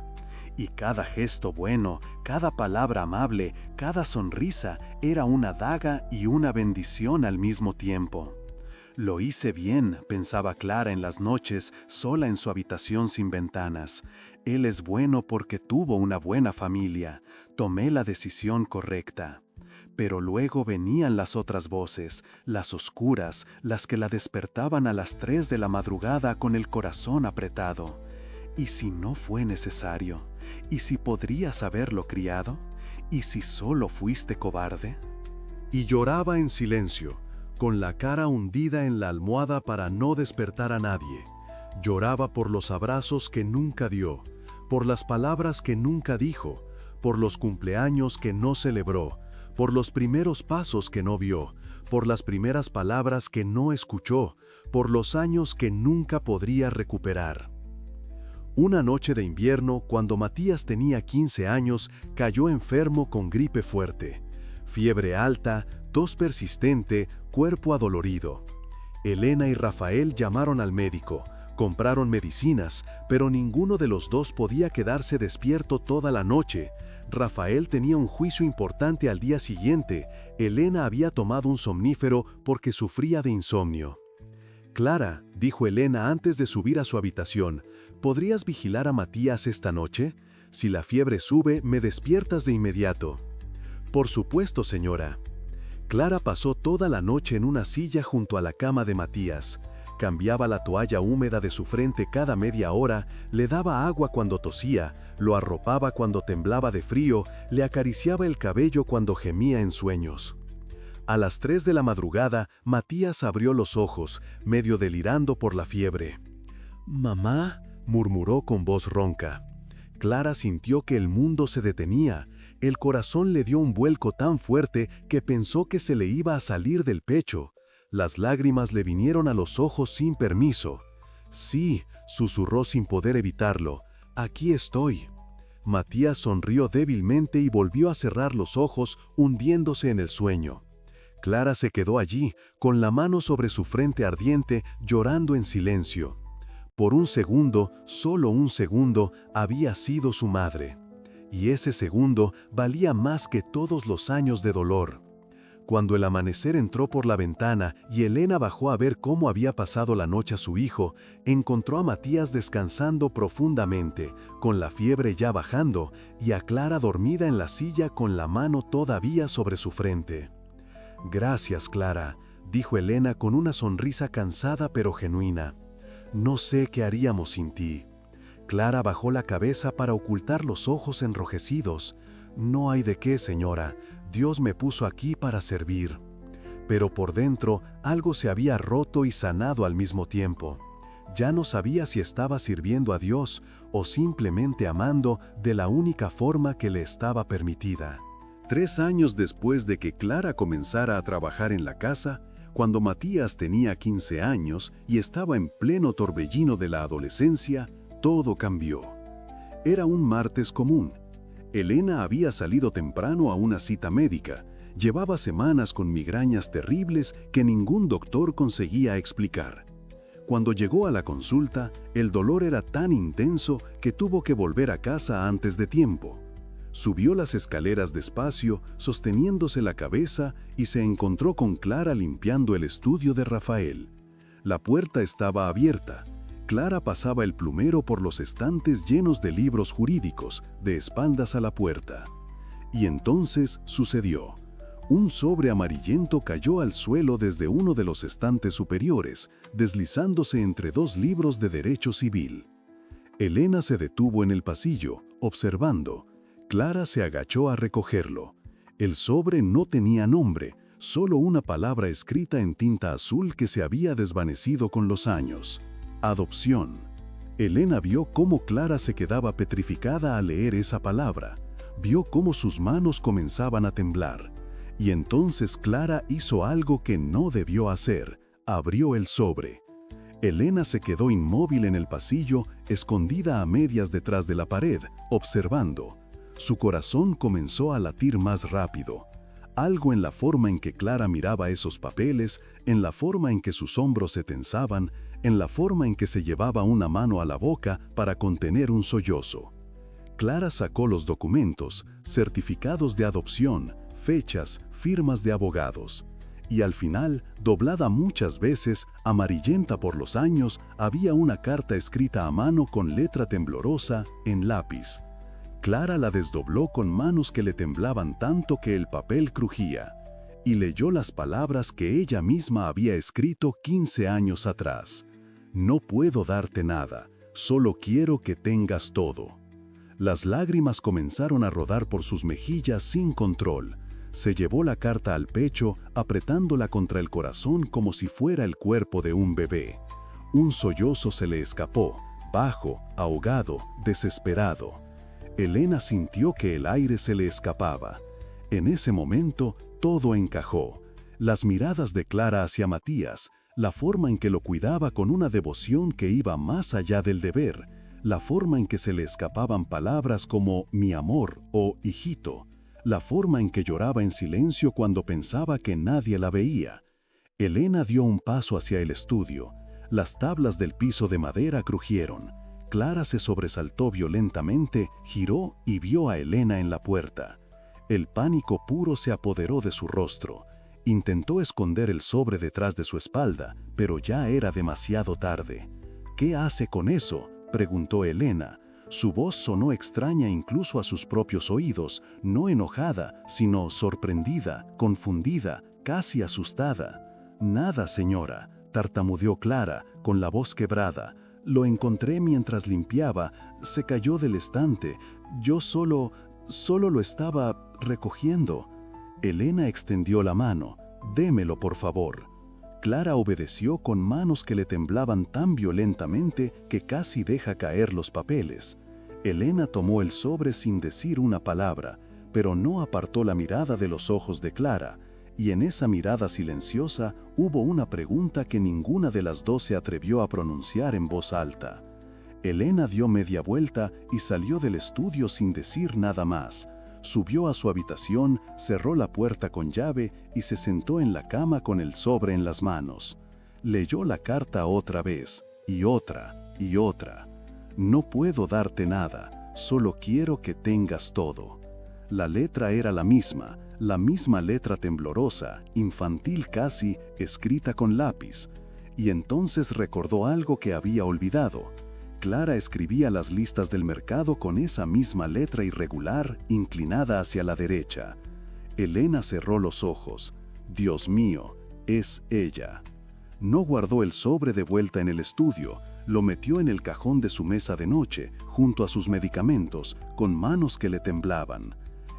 S2: Y cada gesto bueno, cada palabra amable, cada sonrisa era una daga y una bendición al mismo tiempo. Lo hice bien, pensaba Clara en las noches, sola en su habitación sin ventanas. Él es bueno porque tuvo una buena familia. Tomé la decisión correcta. Pero luego venían las otras voces, las oscuras, las que la despertaban a las 3 de la madrugada con el corazón apretado. ¿Y si no fue necesario? ¿Y si podrías haberlo criado? ¿Y si solo fuiste cobarde?
S1: Y lloraba en silencio, con la cara hundida en la almohada para no despertar a nadie. Lloraba por los abrazos que nunca dio, por las palabras que nunca dijo, por los cumpleaños que no celebró, por los primeros pasos que no vio, por las primeras palabras que no escuchó, por los años que nunca podría recuperar. Una noche de invierno, cuando Matías tenía 15 años, cayó enfermo con gripe fuerte. Fiebre alta, tos persistente, cuerpo adolorido. Elena y Rafael llamaron al médico, compraron medicinas, pero ninguno de los dos podía quedarse despierto toda la noche. Rafael tenía un juicio importante al día siguiente. Elena había tomado un somnífero porque sufría de insomnio. «Clara», dijo Elena antes de subir a su habitación, «¿podrías vigilar a Matías esta noche? Si la fiebre sube, me despiertas de inmediato». «Por supuesto, señora». Clara pasó toda la noche en una silla junto a la cama de Matías. Cambiaba la toalla húmeda de su frente cada media hora, le daba agua cuando tosía, lo arropaba cuando temblaba de frío, le acariciaba el cabello cuando gemía en sueños. A las 3 de la madrugada, Matías abrió los ojos, medio delirando por la fiebre. «Mamá», murmuró con voz ronca. Clara sintió que el mundo se detenía. El corazón le dio un vuelco tan fuerte que pensó que se le iba a salir del pecho. Las lágrimas le vinieron a los ojos sin permiso. «Sí», susurró sin poder evitarlo, «aquí estoy». Matías sonrió débilmente y volvió a cerrar los ojos, hundiéndose en el sueño. Clara se quedó allí, con la mano sobre su frente ardiente, llorando en silencio. Por un segundo, solo un segundo, había sido su madre. Y ese segundo valía más que todos los años de dolor. Cuando el amanecer entró por la ventana y Elena bajó a ver cómo había pasado la noche a su hijo, encontró a Matías descansando profundamente, con la fiebre ya bajando, y a Clara dormida en la silla con la mano todavía sobre su frente. «Gracias, Clara», dijo Elena con una sonrisa cansada pero genuina. «No sé qué haríamos sin ti». Clara bajó la cabeza para ocultar los ojos enrojecidos. «No hay de qué, señora. Dios me puso aquí para servir». Pero por dentro algo se había roto y sanado al mismo tiempo. Ya no sabía si estaba sirviendo a Dios o simplemente amando de la única forma que le estaba permitida. 3 años después de que Clara comenzara a trabajar en la casa, cuando Matías tenía 15 años y estaba en pleno torbellino de la adolescencia, todo cambió. Era un martes común. Elena había salido temprano a una cita médica. Llevaba semanas con migrañas terribles que ningún doctor conseguía explicar. Cuando llegó a la consulta, el dolor era tan intenso que tuvo que volver a casa antes de tiempo. Subió las escaleras despacio, sosteniéndose la cabeza, y se encontró con Clara limpiando el estudio de Rafael. La puerta estaba abierta. Clara pasaba el plumero por los estantes llenos de libros jurídicos, de espaldas a la puerta. Y entonces sucedió. Un sobre amarillento cayó al suelo desde uno de los estantes superiores, deslizándose entre 2 libros de derecho civil. Elena se detuvo en el pasillo, observando. Clara se agachó a recogerlo. El sobre no tenía nombre, solo una palabra escrita en tinta azul que se había desvanecido con los años.
S2: Adopción. Elena vio cómo Clara se quedaba petrificada al leer esa palabra. Vio cómo sus manos comenzaban a temblar. Y entonces Clara hizo algo que no debió hacer. Abrió el sobre. Elena se quedó inmóvil en el pasillo, escondida a medias detrás de la pared, observando. Su corazón comenzó a latir más rápido. Algo en la forma en que Clara miraba esos papeles, en la forma en que sus hombros se tensaban, en la forma en que se llevaba una mano a la boca para contener un sollozo. Clara sacó los documentos, certificados de adopción, fechas, firmas de abogados. Y al final, doblada muchas veces, amarillenta por los años, había una carta escrita a mano con letra temblorosa, en lápiz. Clara la desdobló con manos que le temblaban tanto que el papel crujía, y leyó las palabras que ella misma había escrito 15 años atrás. No puedo darte nada, solo quiero que tengas todo. Las lágrimas comenzaron a rodar por sus mejillas sin control. Se llevó la carta al pecho, apretándola contra el corazón como si fuera el cuerpo de un bebé. Un sollozo se le escapó, bajo, ahogado, desesperado. Elena sintió que el aire se le escapaba. En ese momento, todo encajó. Las miradas de Clara hacia Matías, la forma en que lo cuidaba con una devoción que iba más allá del deber, la forma en que se le escapaban palabras como mi amor o hijito, la forma en que lloraba en silencio cuando pensaba que nadie la veía. Elena dio un paso hacia el estudio. Las tablas del piso de madera crujieron. Clara se sobresaltó violentamente, giró y vio a Elena en la puerta. El pánico puro se apoderó de su rostro. Intentó esconder el sobre detrás de su espalda, pero ya era demasiado tarde. ¿Qué hace con eso?, preguntó Elena. Su voz sonó extraña incluso a sus propios oídos, no enojada, sino sorprendida, confundida, casi asustada. Nada, señora, tartamudeó Clara, con la voz quebrada. Lo encontré mientras limpiaba, se cayó del estante. Yo solo lo estaba recogiendo. Elena extendió la mano. Démelo, por favor. Clara obedeció con manos que le temblaban tan violentamente que casi deja caer los papeles. Elena tomó el sobre sin decir una palabra, pero no apartó la mirada de los ojos de Clara, y en esa mirada silenciosa hubo una pregunta que ninguna de las dos se atrevió a pronunciar en voz alta. Elena dio media vuelta y salió del estudio sin decir nada más. Subió a su habitación, cerró la puerta con llave y se sentó en la cama con el sobre en las manos. Leyó la carta otra vez, y otra, y otra. No puedo darte nada, solo quiero que tengas todo. La letra era la misma letra temblorosa, infantil casi, escrita con lápiz. Y entonces recordó algo que había olvidado. Clara escribía las listas del mercado con esa misma letra irregular, inclinada hacia la derecha. Elena cerró los ojos. Dios mío, es ella. No guardó el sobre de vuelta en el estudio, lo metió en el cajón de su mesa de noche, junto a sus medicamentos, con manos que le temblaban.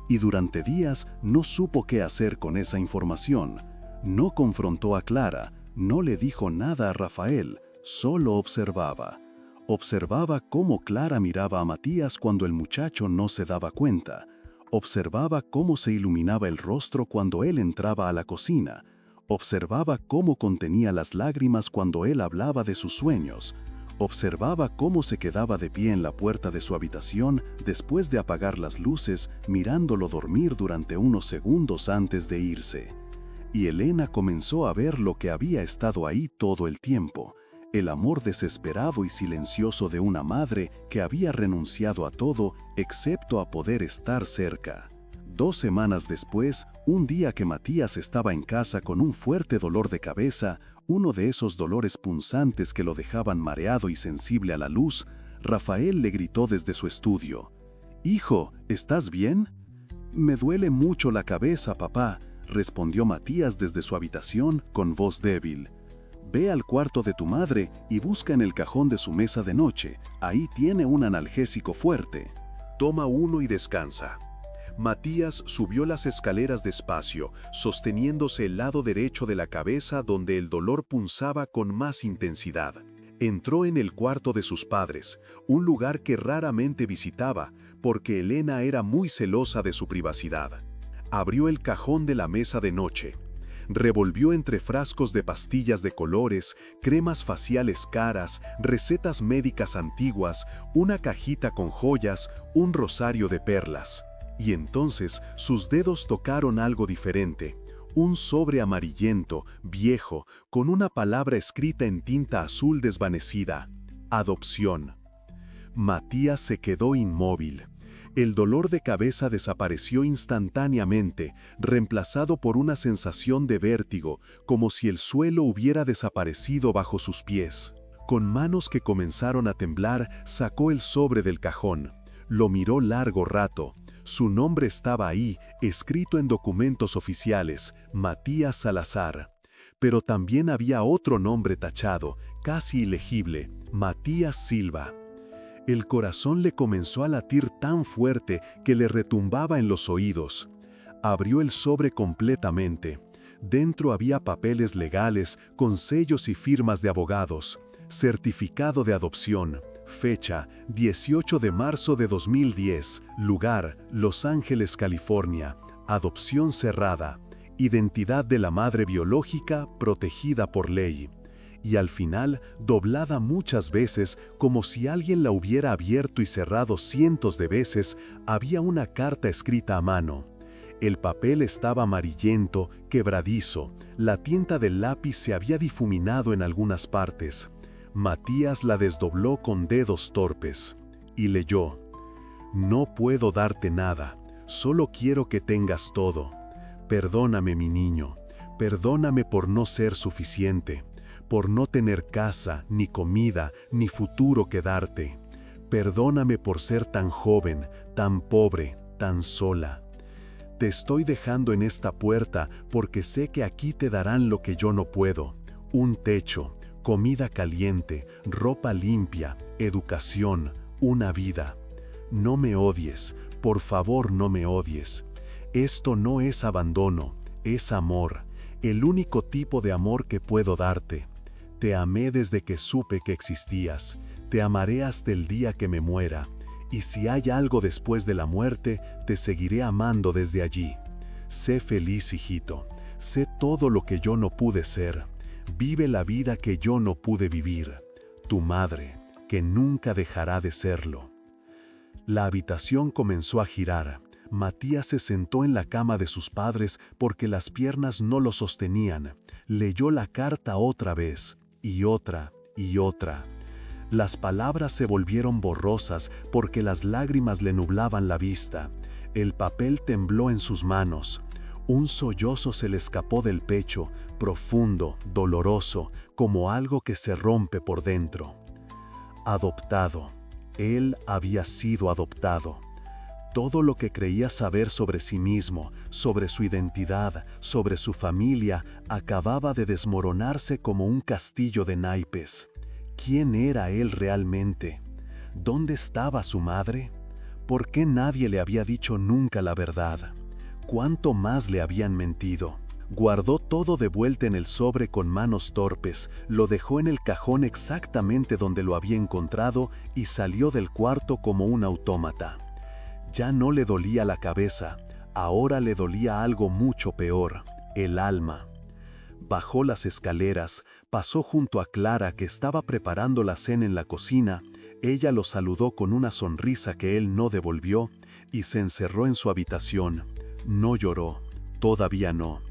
S2: Y durante días no supo qué hacer con esa información. No confrontó a Clara, no le dijo nada a Rafael, solo observaba. Observaba cómo Clara miraba a Matías cuando el muchacho no se daba cuenta. Observaba cómo se iluminaba el rostro cuando él entraba a la cocina. Observaba cómo contenía las lágrimas cuando él hablaba de sus sueños. Observaba cómo se quedaba de pie en la puerta de su habitación después de apagar las luces, mirándolo dormir durante unos segundos antes de irse. Y Elena comenzó a ver lo que había estado ahí todo el tiempo. El amor desesperado y silencioso de una madre que había renunciado a todo excepto a poder estar cerca. 2 semanas después, un día que Matías estaba en casa con un fuerte dolor de cabeza, uno de esos dolores punzantes que lo dejaban mareado y sensible a la luz, Rafael le gritó desde su estudio: «Hijo, ¿estás bien?» «Me duele mucho la cabeza, papá», respondió Matías desde su habitación con voz débil. «Ve al cuarto de tu madre y busca en el cajón de su mesa de noche. Ahí tiene un analgésico fuerte».
S1: Toma uno y descansa. Matías subió las escaleras despacio, sosteniéndose el lado derecho de la cabeza donde el dolor punzaba con más intensidad. Entró en el cuarto de sus padres, un lugar que raramente visitaba, porque Elena era muy celosa de su privacidad. Abrió el cajón de la mesa de noche. Revolvió entre frascos de pastillas de colores, cremas faciales caras, recetas médicas antiguas, una cajita con joyas, un rosario de perlas. Y entonces sus dedos tocaron algo diferente. Un sobre amarillento, viejo, con una palabra escrita en tinta azul desvanecida: adopción. Matías se quedó inmóvil. El dolor de cabeza desapareció instantáneamente, reemplazado por una sensación de vértigo, como si el suelo hubiera desaparecido bajo sus pies. Con manos que comenzaron a temblar, sacó el sobre del cajón. Lo miró largo rato. Su nombre estaba ahí, escrito en documentos oficiales: Matías Salazar. Pero también había otro nombre tachado, casi ilegible: Matías Silva. El corazón le comenzó a latir tan fuerte que le retumbaba en los oídos. Abrió el sobre completamente. Dentro había papeles legales con sellos y firmas de abogados. Certificado de adopción. Fecha: 18 de marzo de 2010. Lugar: Los Ángeles, California. Adopción cerrada. Identidad de la madre biológica protegida por ley. Y al final, doblada muchas veces, como si alguien la hubiera abierto y cerrado cientos de veces, había una carta escrita a mano. El papel estaba amarillento, quebradizo. La tinta del lápiz se había difuminado en algunas partes. Matías la desdobló con dedos torpes y leyó: No puedo darte nada, solo quiero que tengas todo. Perdóname, mi niño, perdóname por no ser suficiente, por no tener casa, ni comida, ni futuro que darte. Perdóname por ser tan joven, tan pobre, tan sola. Te estoy dejando en esta puerta porque sé que aquí te darán lo que yo no puedo: un techo, comida caliente, ropa limpia, educación, una vida. No me odies, por favor, no me odies. Esto no es abandono, es amor, el único tipo de amor que puedo darte. Te amé desde que supe que existías, te amaré hasta el día que me muera, y si hay algo después de la muerte, te seguiré amando desde allí. Sé feliz, hijito, sé todo lo que yo no pude ser. Vive la vida que yo no pude vivir. Tu madre, que nunca dejará de serlo. La habitación comenzó a girar. Matías se sentó en la cama de sus padres porque las piernas no lo sostenían. Leyó la carta otra vez, y otra, y otra. Las palabras se volvieron borrosas porque las lágrimas le nublaban la vista. El papel tembló en sus manos. Un sollozo se le escapó del pecho, profundo, doloroso, como algo que se rompe por dentro. Adoptado. Él había sido adoptado. Todo lo que creía saber sobre sí mismo, sobre su identidad, sobre su familia, acababa de desmoronarse como un castillo de naipes. ¿Quién era él realmente? ¿Dónde estaba su madre? ¿Por qué nadie le había dicho nunca la verdad? ¿Cuánto más le habían mentido? Guardó todo de vuelta en el sobre con manos torpes, lo dejó en el cajón exactamente donde lo había encontrado y salió del cuarto como un autómata. Ya no le dolía la cabeza, ahora le dolía algo mucho peor: el alma. Bajó las escaleras, pasó junto a Clara, que estaba preparando la cena en la cocina. Ella lo saludó con una sonrisa que él no devolvió y se encerró en su habitación. No lloró, todavía no.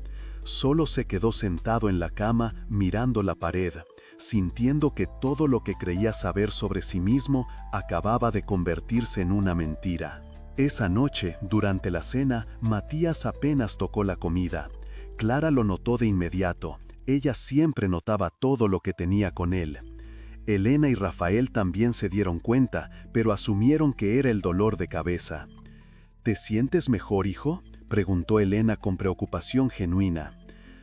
S1: Solo se quedó sentado en la cama mirando la pared, sintiendo que todo lo que creía saber sobre sí mismo acababa de convertirse en una mentira. Esa noche, durante la cena, Matías apenas tocó la comida. Clara lo notó de inmediato. Ella siempre notaba todo lo que tenía con él. Elena y Rafael también se dieron cuenta, pero asumieron que era el dolor de cabeza. ¿Te sientes mejor, hijo?, preguntó Elena con preocupación genuina.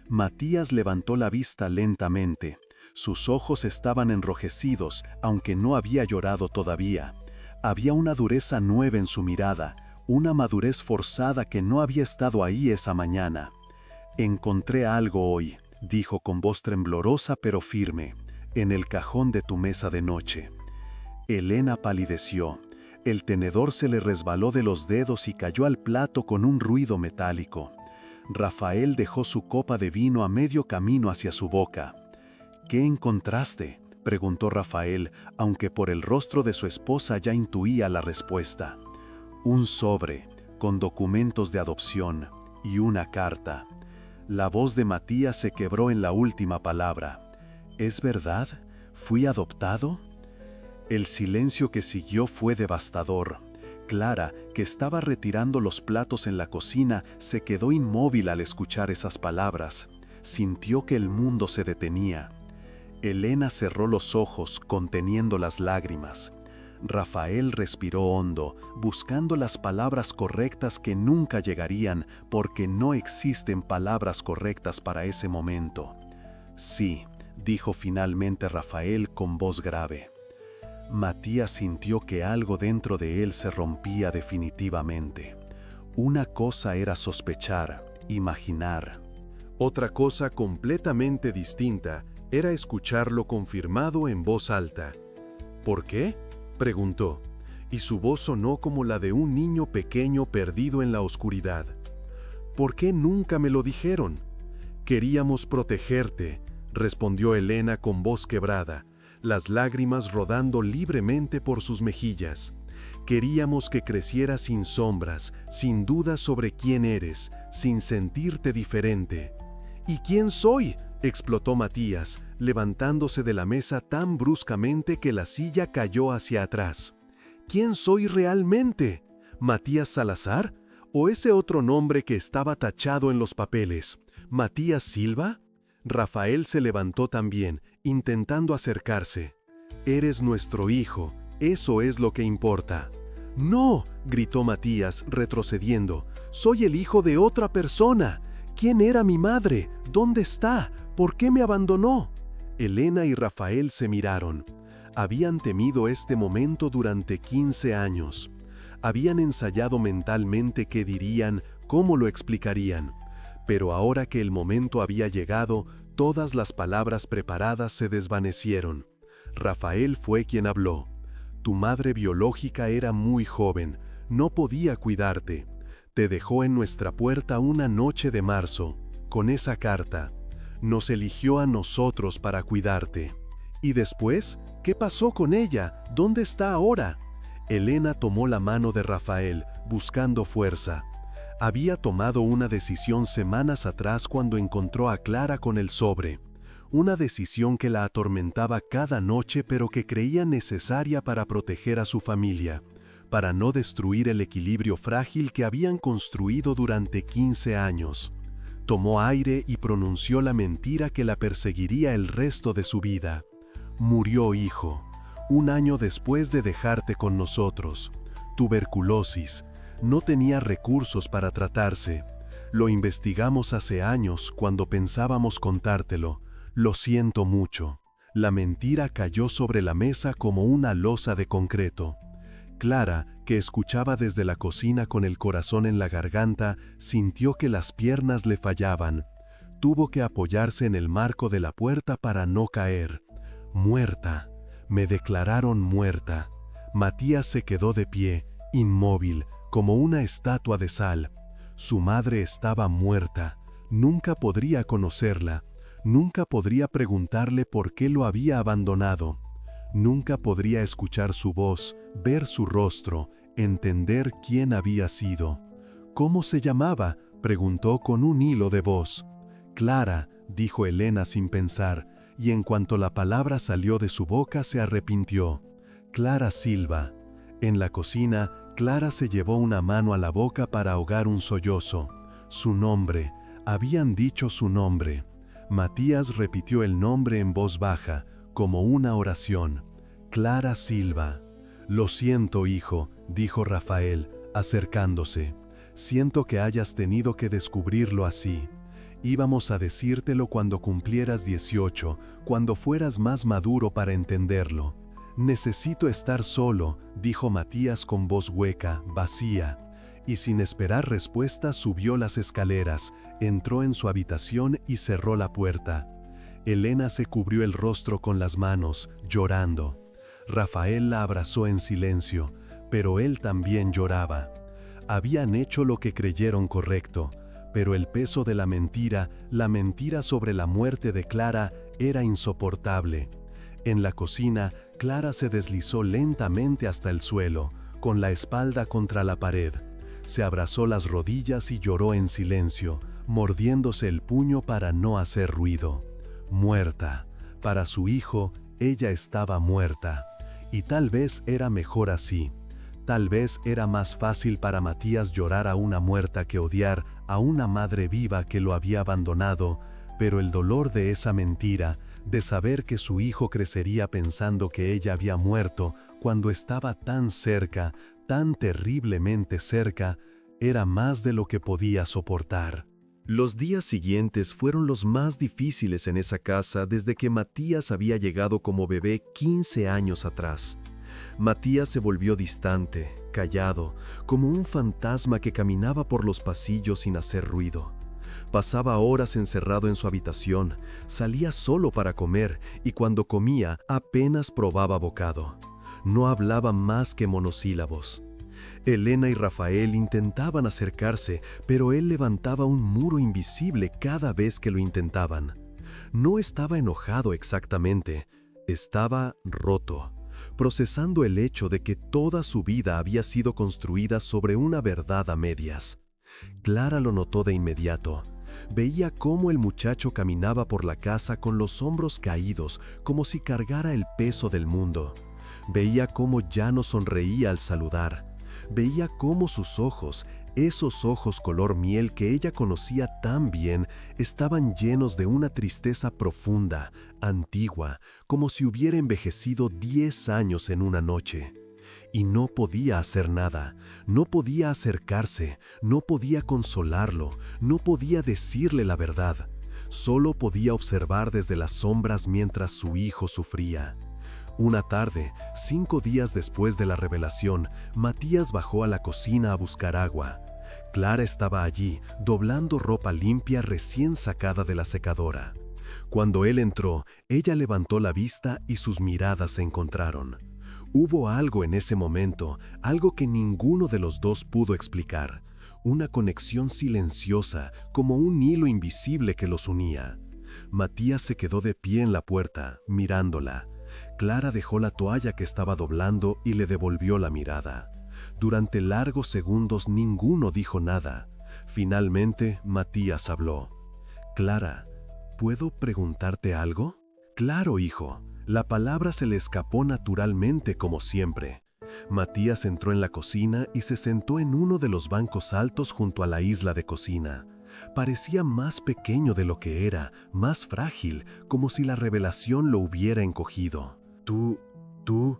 S1: Matías levantó la vista lentamente. Sus ojos estaban enrojecidos, aunque no había llorado todavía. Había una dureza nueva en su mirada, una madurez forzada que no había estado ahí esa mañana. Encontré algo hoy, dijo con voz temblorosa pero firme.
S2: en el cajón de tu mesa de noche. Elena palideció. El tenedor se le resbaló de los dedos y cayó al plato con un ruido metálico. Rafael dejó su copa de vino a medio camino hacia su boca. «¿Qué encontraste?», preguntó Rafael, aunque por el rostro de su esposa ya intuía la respuesta. «Un sobre, con documentos de adopción, y una carta». La voz de Matías se quebró en la última palabra. «¿Es verdad? ¿Fui adoptado?». El silencio que siguió fue devastador. Clara, que estaba retirando los platos en la cocina, se quedó inmóvil al escuchar esas palabras. Sintió que el mundo se detenía. Elena cerró los ojos, conteniendo las lágrimas. Rafael respiró hondo, buscando las palabras correctas que nunca llegarían, porque no existen palabras correctas para ese momento. «Sí», dijo finalmente Rafael con voz grave. Matías sintió que algo dentro de él se rompía definitivamente. Una cosa era sospechar, imaginar.
S1: Otra cosa completamente distinta era escucharlo confirmado en voz alta. «¿Por qué?», preguntó, y su voz sonó como la de un niño pequeño perdido en la oscuridad. «¿Por qué nunca me lo dijeron?». «Queríamos protegerte», respondió Elena con voz quebrada, las lágrimas rodando libremente por sus mejillas. «Queríamos que crecieras sin sombras, sin dudas sobre quién eres, sin sentirte diferente». «¿Y quién soy?», explotó Matías, levantándose de la mesa tan bruscamente que la silla cayó hacia atrás. «¿Quién soy realmente? ¿Matías Salazar? ¿O ese otro nombre que estaba tachado en los papeles? ¿Matías Silva?». Rafael se levantó también, intentando acercarse. «Eres nuestro hijo, eso es lo que importa». «No», gritó Matías, retrocediendo. «Soy el hijo de otra persona. ¿Quién era mi madre? ¿Dónde está? ¿Por qué me abandonó?». Elena y Rafael se miraron. Habían temido este momento durante 15 años. Habían ensayado mentalmente qué dirían, cómo lo explicarían. Pero ahora que el momento había llegado, todas las palabras preparadas se desvanecieron. Rafael fue quien habló. «Tu madre biológica era muy joven, no podía cuidarte. Te dejó en nuestra puerta una noche de marzo, con esa carta. Nos eligió a nosotros para cuidarte. ¿Y después? ¿Qué pasó con ella? ¿Dónde está ahora?». Elena tomó la mano de Rafael, buscando fuerza. Había tomado una decisión semanas atrás cuando encontró a Clara con el sobre. Una decisión que la atormentaba cada noche, pero que creía necesaria para proteger a su familia, para no destruir el equilibrio frágil que habían construido durante 15 años. Tomó aire y pronunció la mentira que la perseguiría el resto de su vida. «Murió, hijo, 1 año después de dejarte con nosotros. Tuberculosis. No tenía recursos para tratarse. Lo investigamos hace años cuando pensábamos contártelo. Lo siento mucho». La mentira cayó sobre la mesa como una losa de concreto. Clara, que escuchaba desde la cocina con el corazón en la garganta, sintió que las piernas le fallaban. Tuvo que apoyarse en el marco de la puerta para no caer. «Muerta. Me declararon muerta». Matías se quedó de pie, inmóvil, como una estatua de sal. Su madre estaba muerta. Nunca podría conocerla. Nunca podría preguntarle por qué lo había abandonado. Nunca podría escuchar su voz, ver su rostro, entender quién había sido. «¿Cómo se llamaba?», preguntó con un hilo de voz. «Clara», dijo Elena sin pensar, y en cuanto la palabra salió de su boca se arrepintió. «Clara Silva». En la cocina, Clara se llevó una mano a la boca para ahogar un sollozo. Su nombre. Habían dicho su nombre. Matías repitió el nombre en voz baja, como una oración. «Clara Silva». «Lo siento, hijo», dijo Rafael, acercándose. «Siento que hayas tenido que descubrirlo así. Íbamos a decírtelo cuando cumplieras 18, cuando fueras más maduro para entenderlo». «Necesito estar solo», dijo Matías con voz hueca, vacía, y sin esperar respuesta subió las escaleras, entró en su habitación y cerró la puerta. Elena se cubrió el rostro con las manos, llorando. Rafael la abrazó en silencio, pero él también lloraba. Habían hecho lo que creyeron correcto, pero el peso de la mentira sobre la muerte de Clara, era insoportable. En la cocina, Clara se deslizó lentamente hasta el suelo, con la espalda contra la pared. Se abrazó las rodillas y lloró en silencio, mordiéndose el puño para no hacer ruido. Muerta. Para su hijo, ella estaba muerta. Y tal vez era mejor así. Tal vez era más fácil para Matías llorar a una muerta que odiar a una madre viva que lo había abandonado, pero el dolor de esa mentira, de saber que su hijo crecería pensando que ella había muerto cuando estaba tan cerca, tan terriblemente cerca, era más de lo que podía soportar. Los días siguientes fueron los más difíciles en esa casa desde que Matías había llegado como bebé 15 años atrás. Matías se volvió distante, callado, como un fantasma que caminaba por los pasillos sin hacer ruido. Pasaba horas encerrado en su habitación, salía solo para comer y cuando comía apenas probaba bocado. No hablaba más que monosílabos. Elena y Rafael intentaban acercarse, pero él levantaba un muro invisible cada vez que lo intentaban. No estaba enojado exactamente, estaba roto, procesando el hecho de que toda su vida había sido construida sobre una verdad a medias. Clara lo notó de inmediato. Veía cómo el muchacho caminaba por la casa con los hombros caídos, como si cargara el peso del mundo. Veía cómo ya no sonreía al saludar. Veía cómo sus ojos, esos ojos color miel que ella conocía tan bien, estaban llenos de una tristeza profunda, antigua, como si hubiera envejecido 10 años en una noche. Y no podía hacer nada, no podía acercarse, no podía consolarlo, no podía decirle la verdad. Solo podía observar desde las sombras mientras su hijo sufría. Una tarde, 5 días después de la revelación, Matías bajó a la cocina a buscar agua. Clara estaba allí, doblando ropa limpia recién sacada de la secadora. Cuando él entró, ella levantó la vista y sus miradas se encontraron. Hubo algo en ese momento, algo que ninguno de los dos pudo explicar. Una conexión silenciosa, como un hilo invisible que los unía. Matías se quedó de pie en la puerta, mirándola. Clara dejó la toalla que estaba doblando y le devolvió la mirada. Durante largos segundos ninguno dijo nada. Finalmente, Matías habló. «Clara, ¿puedo preguntarte algo?» «Claro, hijo». La palabra se le escapó naturalmente como siempre. Matías entró en la cocina y se sentó en uno de los bancos altos junto a la isla de cocina. Parecía más pequeño de lo que era, más frágil, como si la revelación lo hubiera encogido. ¿Tú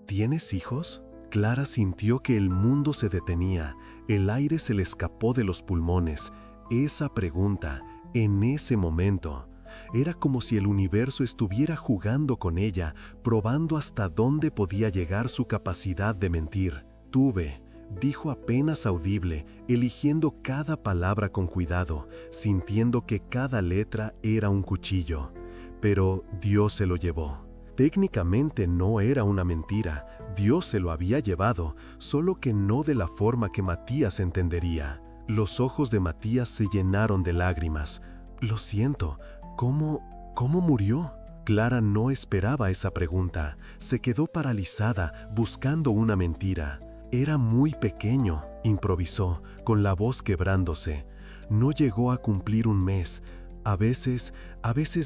S1: tienes hijos?» Clara sintió que el mundo se detenía, el aire se le escapó de los pulmones. Esa pregunta, en ese momento, era como si el universo estuviera jugando con ella, probando hasta dónde podía llegar su capacidad de mentir. «Tuve», dijo apenas audible, eligiendo cada palabra con cuidado, sintiendo que cada letra era un cuchillo. Pero Dios se lo llevó. Técnicamente no era una mentira, Dios se lo había llevado, solo que no de la forma que Matías entendería. Los ojos de Matías se llenaron de lágrimas. «Lo siento, ¿cómo murió?» Clara no esperaba esa pregunta, se quedó paralizada, buscando una mentira. «Era muy pequeño», improvisó, con la voz quebrándose. «No llegó a cumplir un mes. A veces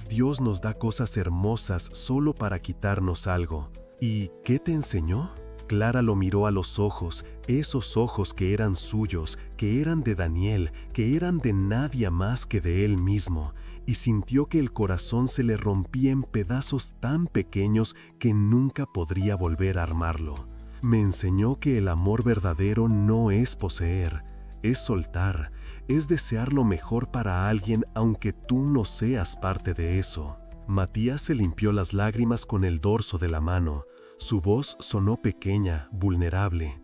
S1: Dios nos da cosas hermosas solo para quitarnos algo». «¿Y qué te enseñó?» Clara lo miró a los ojos, esos ojos que eran suyos, que eran de Daniel, que eran de nadie más que de él mismo, y sintió que el corazón se le rompía en pedazos tan pequeños que nunca podría volver a armarlo. «Me enseñó que el amor verdadero no es poseer, es soltar, es desear lo mejor para alguien aunque tú no seas parte de eso». Matías se limpió las lágrimas con el dorso de la mano. Su voz sonó pequeña, vulnerable.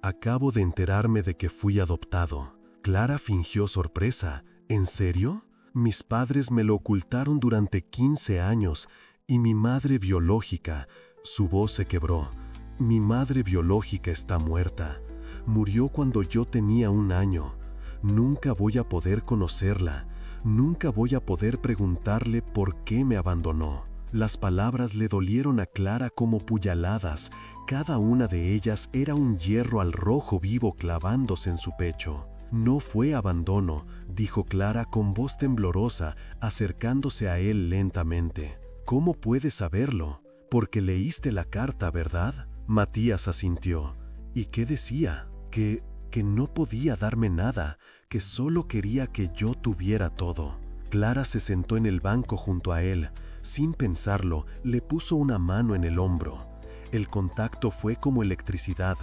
S1: «Acabo de enterarme de que fui adoptado». Clara fingió sorpresa. «¿En serio?» Mis padres me lo ocultaron durante 15 años y mi madre biológica, su voz se quebró. Mi madre biológica está muerta. Murió cuando yo tenía 1 año. Nunca voy a poder conocerla. Nunca voy a poder preguntarle por qué me abandonó. Las palabras le dolieron a Clara como puñaladas. Cada una de ellas era un hierro al rojo vivo clavándose en su pecho. No fue abandono, dijo Clara con voz temblorosa, acercándose a él lentamente. ¿Cómo puedes saberlo? Porque leíste la carta, ¿verdad? Matías asintió. ¿Y qué decía? Que no podía darme nada, que solo quería que yo tuviera todo. Clara se sentó en el banco junto a él. Sin pensarlo, le puso una mano en el hombro. El contacto fue como electricidad.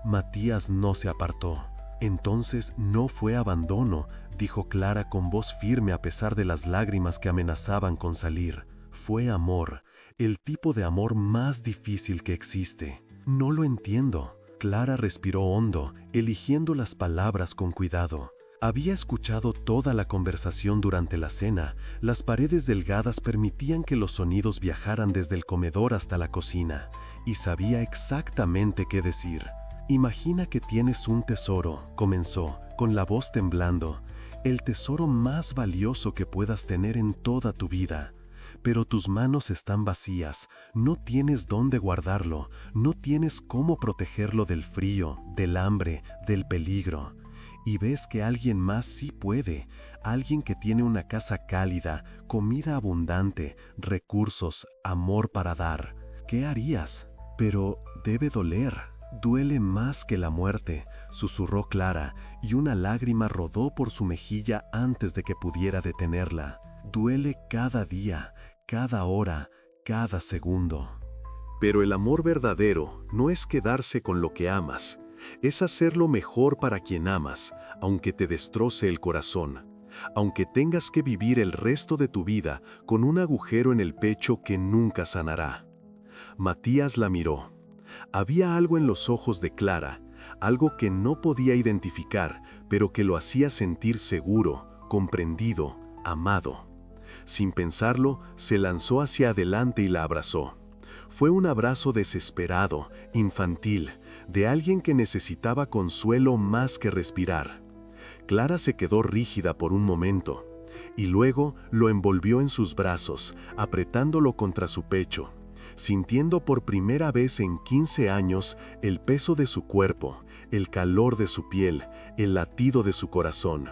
S1: Matías no se apartó. Entonces no fue abandono, dijo Clara con voz firme a pesar de las lágrimas que amenazaban con salir. Fue amor, el tipo de amor más difícil que existe. No lo entiendo. Clara respiró hondo, eligiendo las palabras con cuidado. Había escuchado toda la conversación durante la cena. Las paredes delgadas permitían que los sonidos viajaran desde el comedor hasta la cocina, y sabía exactamente qué decir. Imagina que tienes un tesoro, comenzó, con la voz temblando, el tesoro más valioso que puedas tener en toda tu vida. Pero tus manos están vacías, no tienes dónde guardarlo, no tienes cómo protegerlo del frío, del hambre, del peligro. Y ves que alguien más sí puede, alguien que tiene una casa cálida, comida abundante, recursos, amor para dar. ¿Qué harías? Pero debe doler. Duele más que la muerte, susurró Clara, y una lágrima rodó por su mejilla antes de que pudiera detenerla. Duele cada día, cada hora, cada segundo. Pero el amor verdadero no es quedarse con lo que amas, es hacerlo mejor para quien amas, aunque te destroce el corazón, aunque tengas que vivir el resto de tu vida con un agujero en el pecho que nunca sanará. Matías la miró. Había algo en los ojos de Clara, algo que no podía identificar, pero que lo hacía sentir seguro, comprendido, amado. Sin pensarlo, se lanzó hacia adelante y la abrazó. Fue un abrazo desesperado, infantil, de alguien que necesitaba consuelo más que respirar. Clara se quedó rígida por un momento, y luego lo envolvió en sus brazos, apretándolo contra su pecho, sintiendo por primera vez en 15 años el peso de su cuerpo, el calor de su piel, el latido de su corazón.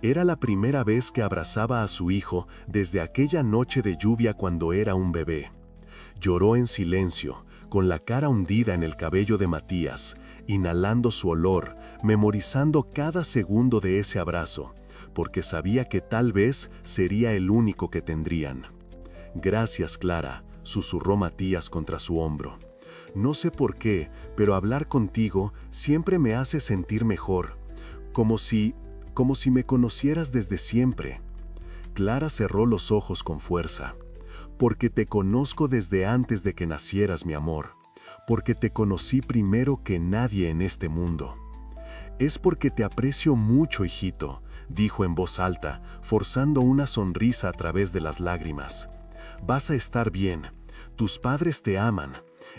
S1: Era la primera vez que abrazaba a su hijo desde aquella noche de lluvia cuando era un bebé. Lloró en silencio, con la cara hundida en el cabello de Matías, inhalando su olor, memorizando cada segundo de ese abrazo, porque sabía que tal vez sería el único que tendrían. «Gracias, Clara», susurró Matías contra su hombro. «No sé por qué, pero hablar contigo siempre me hace sentir mejor, como si me conocieras desde siempre». Clara cerró los ojos con fuerza. «Porque te conozco desde antes de que nacieras, mi amor. Porque te conocí primero que nadie en este mundo». «Es porque te aprecio mucho, hijito», dijo en voz alta, forzando una sonrisa a través de las lágrimas. «Vas a estar bien. Tus padres te aman.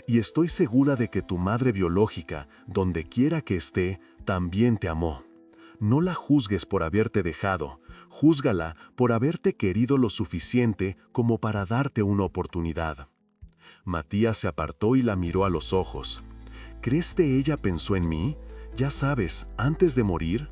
S1: Y estoy segura de que tu madre biológica, donde quiera que esté, también te amó. No la juzgues por haberte dejado, júzgala por haberte querido lo suficiente como para darte una oportunidad». Matías se apartó y la miró a los ojos. «¿Crees que ella pensó en mí? Ya sabes, antes de morir».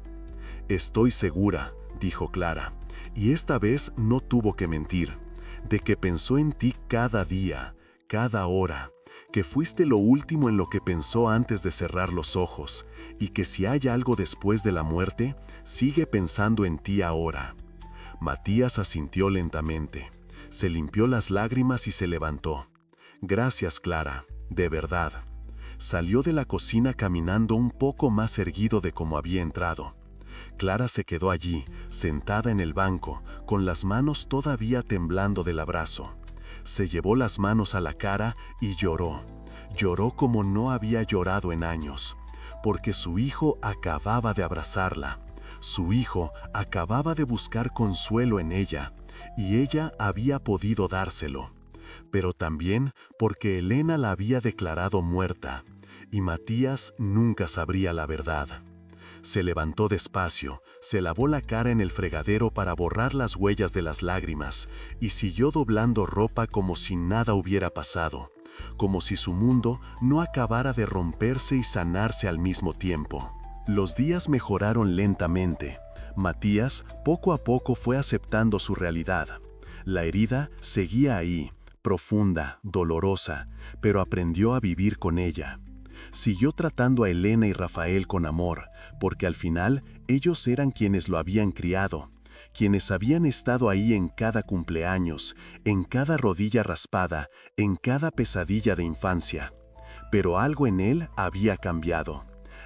S1: «Estoy segura», dijo Clara, y esta vez no tuvo que mentir, de que pensó en ti cada día, cada hora, que fuiste lo último en lo que pensó antes de cerrar los ojos, y que si hay algo después de la muerte, sigue pensando en ti ahora». Matías asintió lentamente, se limpió las lágrimas y se levantó. «Gracias, Clara, de verdad». Salió de la cocina caminando un poco más erguido de como había entrado. Clara se quedó allí, sentada en el banco, con las manos todavía temblando del abrazo. Se llevó las manos a la cara y lloró. Lloró como no había llorado en años, porque su hijo acababa de abrazarla.
S2: Su hijo acababa de buscar consuelo en ella, y ella había podido dárselo. Pero también porque Elena la había declarado muerta, y Matías nunca sabría la verdad. Se levantó despacio, se lavó la cara en el fregadero para borrar las huellas de las lágrimas, y siguió doblando ropa como si nada hubiera pasado, como si su mundo no acabara de romperse y sanarse al mismo tiempo. Los días mejoraron lentamente. Matías poco a poco fue aceptando su realidad. La herida seguía ahí, profunda, dolorosa, pero aprendió a vivir con ella. Siguió tratando a Elena y Rafael con amor, porque al final ellos eran quienes lo habían criado, quienes habían estado ahí en cada cumpleaños, en cada rodilla raspada, en cada pesadilla de infancia. Pero algo en él había cambiado.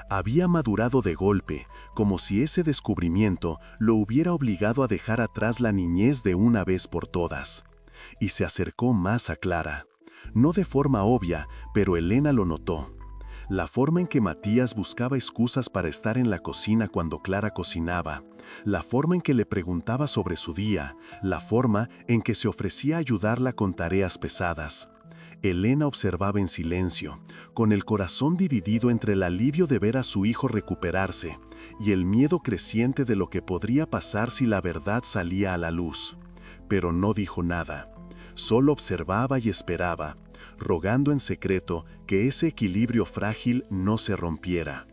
S2: Había madurado de golpe, como si ese descubrimiento lo hubiera obligado a dejar atrás la niñez de una vez por todas. Y se acercó más a Clara. No de forma obvia, pero Elena lo notó. La forma en que Matías buscaba excusas para estar en la cocina cuando Clara cocinaba, la forma en que le preguntaba sobre su día, la forma en que se ofrecía a ayudarla con tareas pesadas. Elena observaba en silencio, con el corazón dividido entre el alivio de ver a su hijo recuperarse y el miedo creciente de lo que podría pasar si la verdad salía a la luz. Pero no dijo nada, solo observaba y esperaba, rogando en secreto que ese equilibrio frágil no se rompiera.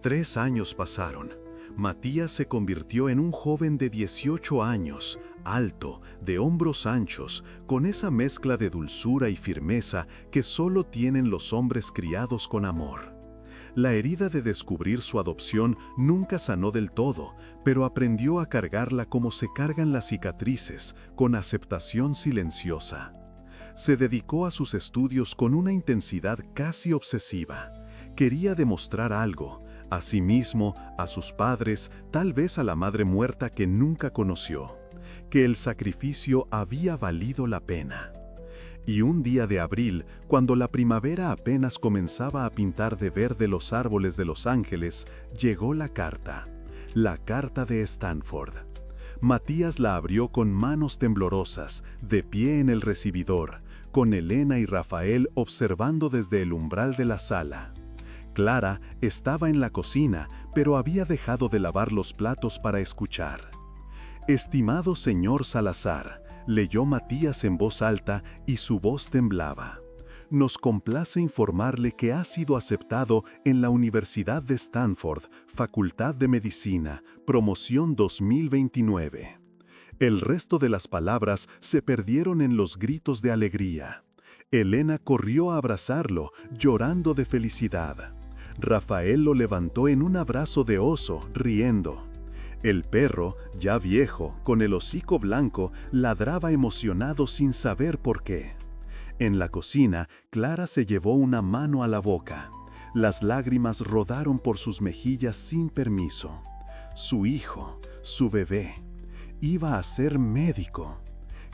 S1: 3 años pasaron. Matías se convirtió en un joven de 18 años, alto, de hombros anchos, con esa mezcla de dulzura y firmeza que solo tienen los hombres criados con amor. La herida de descubrir su adopción nunca sanó del todo, pero aprendió a cargarla como se cargan las cicatrices, con aceptación silenciosa. Se dedicó a sus estudios con una intensidad casi obsesiva. Quería demostrar algo, a sí mismo, a sus padres, tal vez a la madre muerta que nunca conoció, que el sacrificio había valido la pena. Y un día de abril, cuando la primavera apenas comenzaba a pintar de verde los árboles de Los Ángeles, llegó la carta de Stanford. Matías la abrió con manos temblorosas, de pie en el recibidor, con Elena y Rafael observando desde el umbral de la sala. Clara estaba en la cocina, pero había dejado de lavar los platos para escuchar. «Estimado señor Salazar», leyó Matías en voz alta y su voz temblaba. «Nos complace informarle que ha sido aceptado en la Universidad de Stanford, Facultad de Medicina, promoción 2029». El resto de las palabras se perdieron en los gritos de alegría. Elena corrió a abrazarlo, llorando de felicidad. Rafael lo levantó en un abrazo de oso, riendo. El perro, ya viejo, con el hocico blanco, ladraba emocionado sin saber por qué. En la cocina, Clara se llevó una mano a la boca. Las lágrimas rodaron por sus mejillas sin permiso. Su hijo, su bebé, iba a ser médico.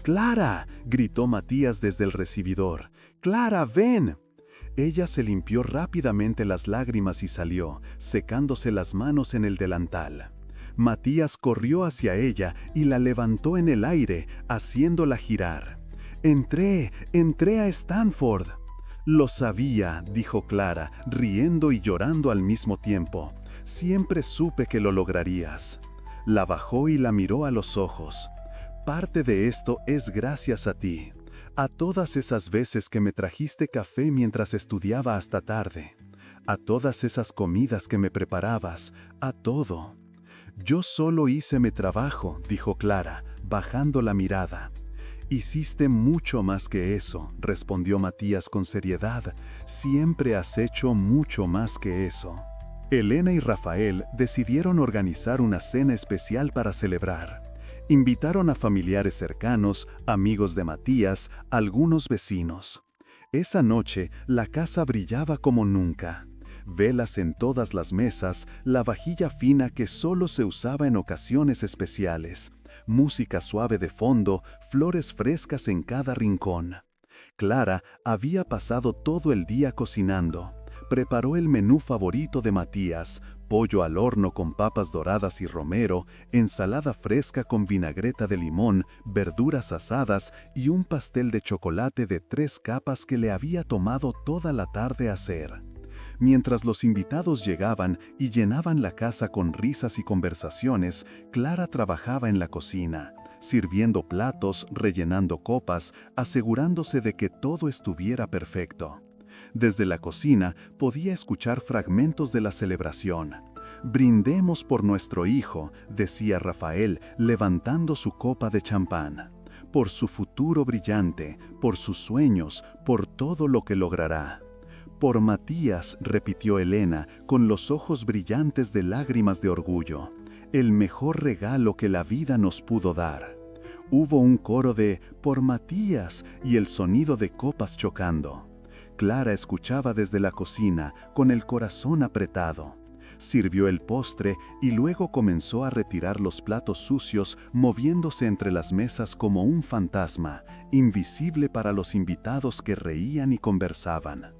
S1: «¡Clara!», gritó Matías desde el recibidor. «¡Clara, ven!». Ella se limpió rápidamente las lágrimas y salió, secándose las manos en el delantal. Matías corrió hacia ella y la levantó en el aire, haciéndola girar. «Entré a Stanford». «Lo sabía», dijo Clara, riendo y llorando al mismo tiempo. «Siempre supe que lo lograrías». La bajó y la miró a los ojos. «Parte de esto es gracias a ti. A todas esas veces que me trajiste café mientras estudiaba hasta tarde. A todas esas comidas que me preparabas. A todo». «Yo solo hice mi trabajo», dijo Clara, bajando la mirada. «Hiciste mucho más que eso», respondió Matías con seriedad. «Siempre has hecho mucho más que eso». Elena y Rafael decidieron organizar una cena especial para celebrar. Invitaron a familiares cercanos, amigos de Matías, algunos vecinos. Esa noche, la casa brillaba como nunca. Velas en todas las mesas, la vajilla fina que solo se usaba en ocasiones especiales, música suave de fondo, flores frescas en cada rincón. Clara había pasado todo el día cocinando. Preparó el menú favorito de Matías,
S2: pollo al horno con papas doradas y romero, ensalada fresca con vinagreta de limón, verduras asadas y un pastel de chocolate de 3 capas que le había tomado toda la tarde hacer. Mientras los invitados llegaban y llenaban la casa con risas y conversaciones, Clara trabajaba en la cocina, sirviendo platos, rellenando copas, asegurándose de que todo estuviera perfecto. Desde la cocina podía escuchar fragmentos de la celebración. «Brindemos por nuestro hijo», decía Rafael, levantando su copa de champán. «Por su futuro brillante, por sus sueños, por todo lo que logrará». «Por Matías», repitió Elena, con los ojos brillantes de lágrimas de orgullo. «El mejor regalo que la vida nos pudo dar». Hubo un coro de «por Matías» y el sonido de copas chocando. Clara escuchaba desde la cocina, con el corazón apretado. Sirvió el postre y luego comenzó a retirar los platos sucios, moviéndose entre las mesas como un fantasma, invisible para los invitados que reían y conversaban.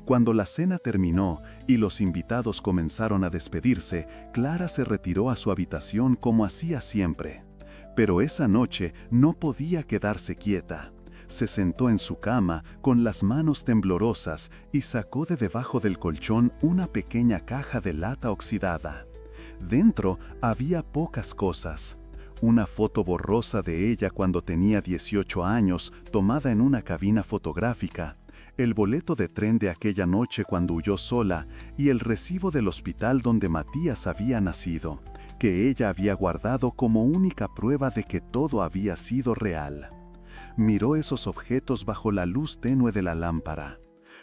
S2: Cuando la cena terminó y los invitados comenzaron a despedirse, Clara se retiró a su habitación como hacía siempre. Pero esa noche no podía quedarse quieta. Se sentó en su cama con las manos temblorosas y sacó de debajo del colchón una pequeña caja de lata oxidada. Dentro había pocas cosas. Una foto borrosa de ella cuando tenía 18 años, tomada en una cabina fotográfica, el boleto de tren de aquella noche cuando huyó sola y el recibo del hospital donde Matías había nacido, que ella había guardado como única prueba de que todo había sido real. Miró esos objetos bajo la luz tenue de la lámpara.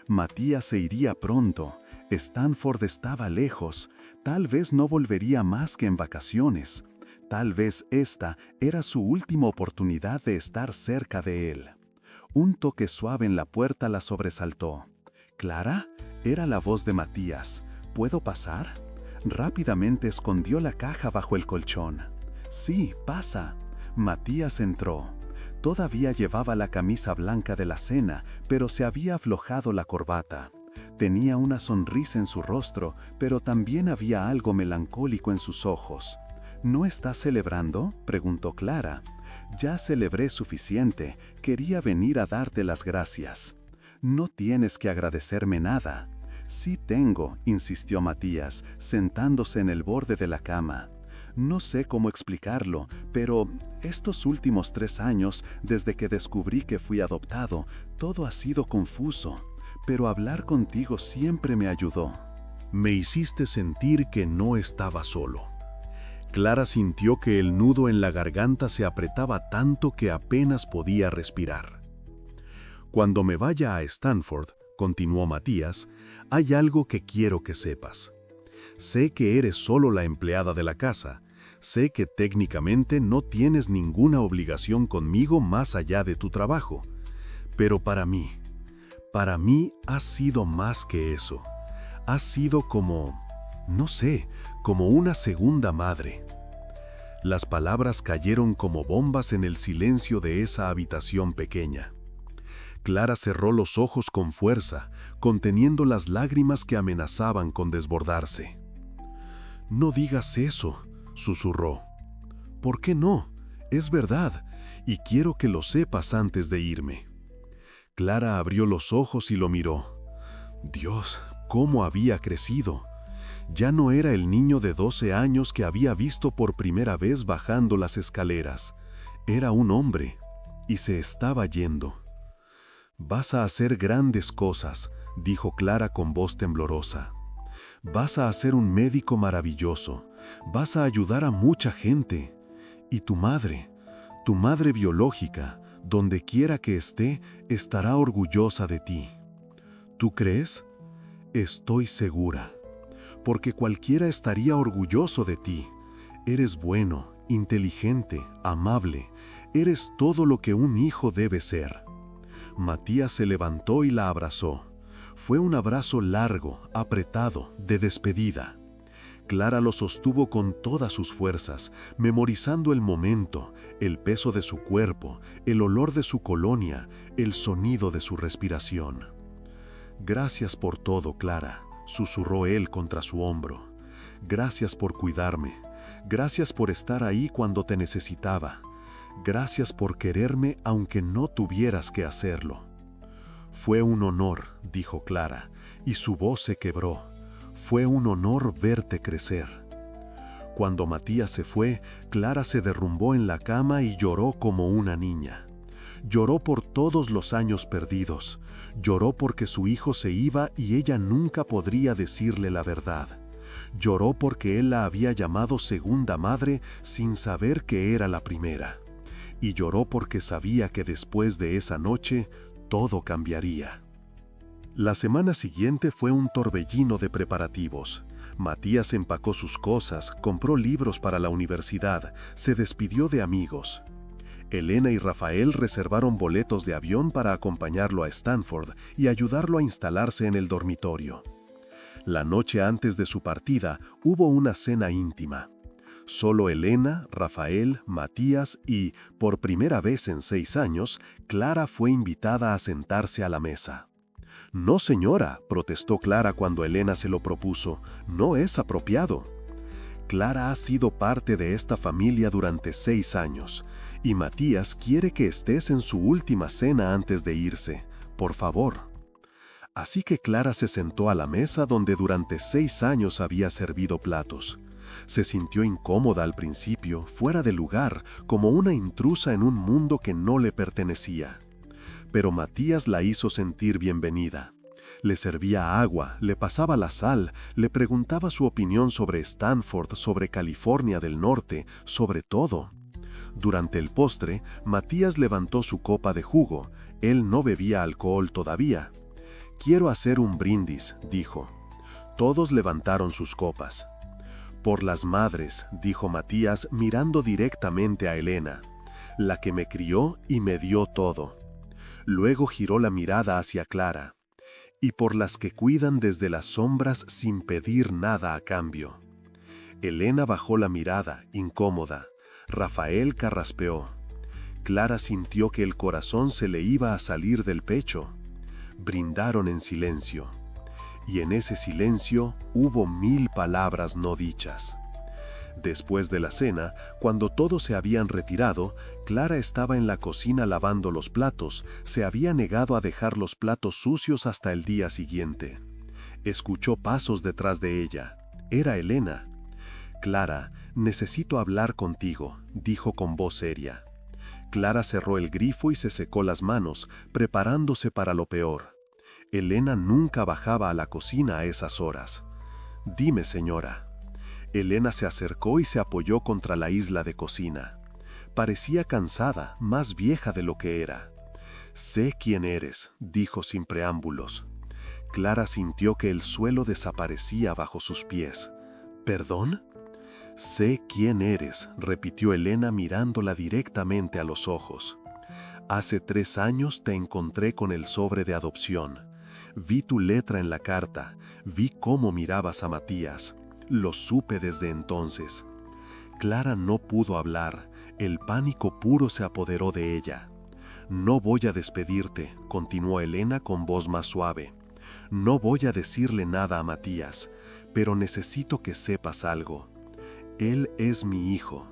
S2: Matías se iría pronto, Stanford estaba lejos, tal vez no volvería más que en vacaciones, tal vez esta era su última oportunidad de estar cerca de él. Un toque suave en la puerta la sobresaltó. «¿Clara?» Era la voz de Matías. «¿Puedo pasar?» Rápidamente escondió la caja bajo el colchón. «Sí, pasa». Matías entró. Todavía llevaba la camisa blanca de la cena, pero se había aflojado la corbata. Tenía una sonrisa en su rostro, pero también había algo melancólico en sus ojos. «¿No estás celebrando?», preguntó Clara. «Ya celebré suficiente, quería venir a darte las gracias». «No tienes que agradecerme nada». «Sí tengo», insistió Matías, sentándose en el borde de la cama. «No sé cómo explicarlo, pero estos últimos 3 años, desde que descubrí que fui adoptado, todo ha sido confuso, pero hablar contigo siempre me ayudó».
S1: Me hiciste sentir que no estaba solo. Clara sintió que el nudo en la garganta se apretaba tanto que apenas podía respirar. «Cuando me vaya a Stanford», continuó Matías, «hay algo que quiero que sepas. Sé que eres solo la empleada de la casa, sé que técnicamente no tienes ninguna obligación conmigo más allá de tu trabajo, pero para mí has sido más que eso. Has sido como, no sé, como una segunda madre». Las palabras cayeron como bombas en el silencio de esa habitación pequeña. Clara cerró los ojos con fuerza, conteniendo las lágrimas que amenazaban con desbordarse. «No digas eso», susurró. «¿Por qué no? Es verdad, y quiero que lo sepas antes de irme». Clara abrió los ojos y lo miró. Dios, cómo había crecido. Ya no era el niño de 12 años que había visto por primera vez bajando las escaleras. Era un hombre, y se estaba yendo. «Vas a hacer grandes cosas», dijo Clara con voz temblorosa. «Vas a ser un médico maravilloso, vas a ayudar a mucha gente. Y tu madre biológica, donde quiera que esté, estará orgullosa de ti». «¿Tú crees?» «Estoy segura. Porque cualquiera estaría orgulloso de ti. Eres bueno, inteligente, amable. Eres todo lo que un hijo debe ser». Matías se levantó y la abrazó. Fue un abrazo largo, apretado, de despedida. Clara lo sostuvo con todas sus fuerzas, memorizando el momento, el peso de su cuerpo, el olor de su colonia, el sonido de su respiración. «Gracias por todo, Clara», susurró él contra su hombro.
S2: Gracias por cuidarme. Gracias por estar ahí cuando te necesitaba. Gracias por quererme aunque no tuvieras que hacerlo. Fue un honor, dijo Clara, y su voz se quebró. Fue un honor verte crecer. Cuando Matías se fue, Clara se derrumbó en la cama y lloró como una niña. Lloró por todos los años perdidos. Lloró porque su hijo se iba y ella nunca podría decirle la verdad. Lloró porque él la había llamado segunda madre sin saber que era la primera. Y lloró porque sabía que después de esa noche todo cambiaría. La semana siguiente fue un torbellino de preparativos. Matías empacó sus cosas, compró libros para la universidad, se despidió de amigos. Elena y Rafael reservaron boletos de avión para acompañarlo a Stanford y ayudarlo a instalarse en el dormitorio. La noche antes de su partida hubo una cena íntima. Solo Elena, Rafael, Matías y, por primera vez en 6 años, Clara fue invitada a sentarse a la mesa. «No, señora», protestó Clara cuando Elena se lo propuso, «no es apropiado». Clara ha sido parte de esta familia durante 6 años, y Matías quiere que estés en su última cena antes de irse. Por favor. Así que Clara se sentó a la mesa donde durante 6 años había servido platos. Se sintió incómoda al principio, fuera de lugar, como una intrusa en un mundo que no le pertenecía. Pero Matías la hizo sentir bienvenida. Le servía agua, le pasaba la sal, le preguntaba su opinión sobre Stanford, sobre California del Norte, sobre todo. Durante el postre, Matías levantó su copa de jugo. Él no bebía alcohol todavía. «Quiero hacer un brindis», dijo. Todos levantaron sus copas. «Por las madres», dijo Matías mirando directamente a Elena, «la que me crió y me dio todo». Luego giró la mirada hacia Clara. «Y por las que cuidan desde las sombras sin pedir nada a cambio». Elena bajó la mirada, incómoda. Rafael carraspeó. Clara sintió que el corazón se le iba a salir del pecho. Brindaron en silencio. Y en ese silencio hubo 1000 palabras no dichas. Después de la cena, cuando todos se habían retirado, Clara estaba en la cocina lavando los platos. Se había negado a dejar los platos sucios hasta el día siguiente. Escuchó pasos detrás de ella. Era Elena. «Clara, necesito hablar contigo», dijo con voz seria. Clara cerró el grifo y se secó las manos, preparándose para lo peor. Elena nunca bajaba a la cocina a esas horas. «Dime, señora». Elena se acercó y se apoyó contra la isla de cocina. Parecía cansada, más vieja de lo que era. «Sé quién eres», dijo sin preámbulos. Clara sintió que el suelo desaparecía bajo sus pies. «¿Perdón?» «Sé quién eres», repitió Elena mirándola directamente a los ojos. «Hace 3 años te encontré con el sobre de adopción. Vi tu letra en la carta, vi cómo mirabas a Matías. Lo supe desde entonces». Clara no pudo hablar, el pánico puro se apoderó de ella. «No voy a despedirte», continuó Elena con voz más suave. «No voy a decirle nada a Matías, pero necesito que sepas algo. Él es mi hijo.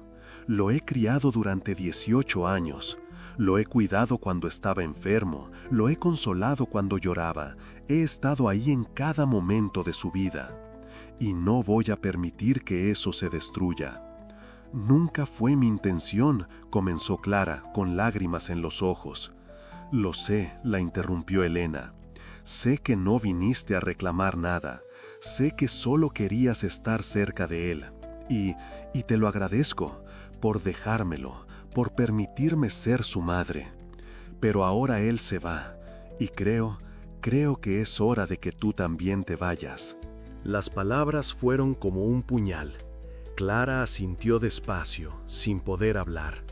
S2: Lo he criado durante 18 años. Lo he cuidado cuando estaba enfermo, lo he consolado cuando lloraba. He estado ahí en cada momento de su vida. Y no voy a permitir que eso se destruya». «Nunca fue mi intención», comenzó Clara, con lágrimas en los ojos. «Lo sé», la interrumpió Elena. «Sé que no viniste a reclamar nada. Sé que solo querías estar cerca de él. Y te lo agradezco por dejármelo, por permitirme ser su madre. Pero ahora él se va, y creo que es hora de que tú también te vayas».
S1: Las palabras fueron como un puñal. Clara asintió despacio, sin poder hablar.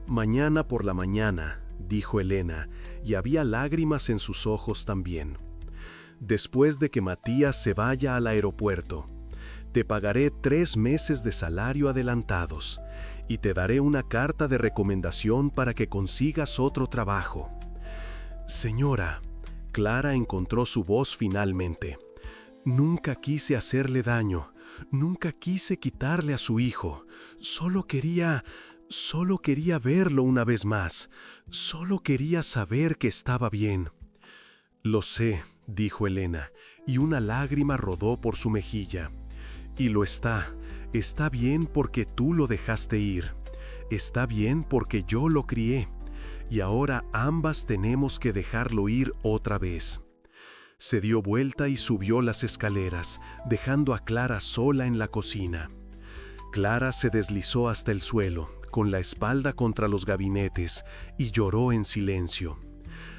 S1: «Mañana por la mañana», dijo Elena, y había lágrimas en sus ojos también. «Después de que Matías se vaya al aeropuerto, te pagaré 3 meses de salario adelantados y te daré una carta de recomendación para que consigas otro trabajo». «Señora», Clara encontró su voz finalmente, «nunca quise hacerle daño. nunca quise quitarle a su hijo. Solo quería verlo una vez más. Solo quería saber que estaba bien. Lo sé, dijo Elena, y una lágrima rodó por su mejilla. Y lo está bien porque tú lo dejaste ir. Está bien porque yo lo crié. Y ahora ambas tenemos que dejarlo ir otra vez. Se dio vuelta y subió las escaleras, dejando a Clara sola en la cocina. Clara se deslizó hasta el suelo, con la espalda contra los gabinetes, y lloró en silencio.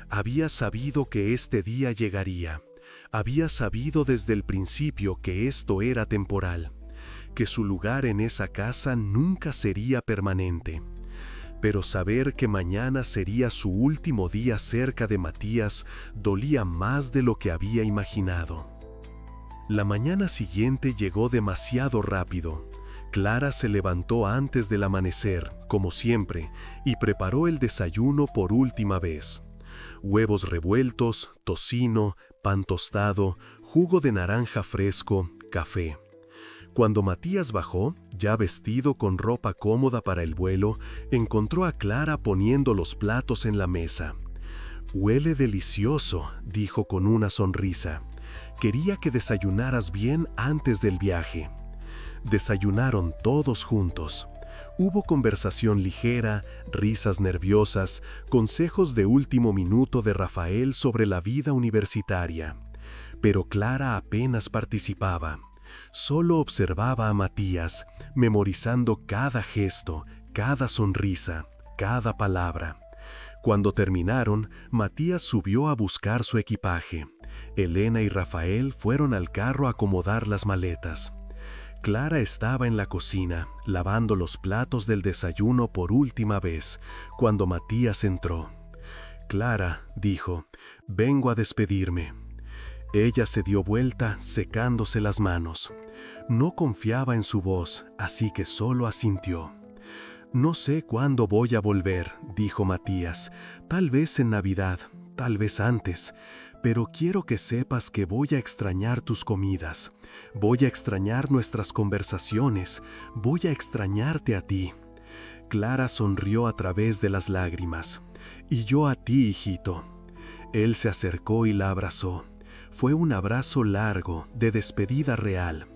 S1: Había sabido que este día llegaría. Había sabido desde el principio que esto era temporal, que su lugar en esa casa nunca sería permanente. Pero saber que mañana sería su último día cerca de Matías dolía más de lo que había imaginado. La mañana siguiente llegó demasiado rápido. Clara se levantó antes del amanecer, como siempre, y preparó el desayuno por última vez. Huevos revueltos, tocino, pan tostado, jugo de naranja fresco, café. Cuando Matías bajó, ya vestido con ropa cómoda para el vuelo, encontró a Clara poniendo los platos en la mesa. «Huele delicioso», dijo con una sonrisa. «Quería que desayunaras bien antes del viaje». Desayunaron todos juntos. Hubo conversación ligera, risas nerviosas, consejos de último minuto de Rafael sobre la vida universitaria. Pero Clara apenas participaba. Solo observaba a Matías, memorizando cada gesto, cada sonrisa, cada palabra. Cuando terminaron, Matías subió a buscar su equipaje. Elena y Rafael fueron al carro a acomodar las maletas. Clara estaba en la cocina, lavando los platos del desayuno por última vez, cuando Matías entró. «Clara», dijo, «vengo a despedirme». Ella se dio vuelta, secándose las manos. No confiaba en su voz, así que solo asintió. «No sé cuándo voy a volver», dijo Matías. «Tal vez en Navidad, tal vez antes. Pero quiero que sepas que voy a extrañar tus comidas. Voy a extrañar nuestras conversaciones. Voy a extrañarte a ti». Clara sonrió a través de las lágrimas. «Y yo a ti, hijito». Él se acercó y la abrazó. Fue un abrazo largo, de despedida real.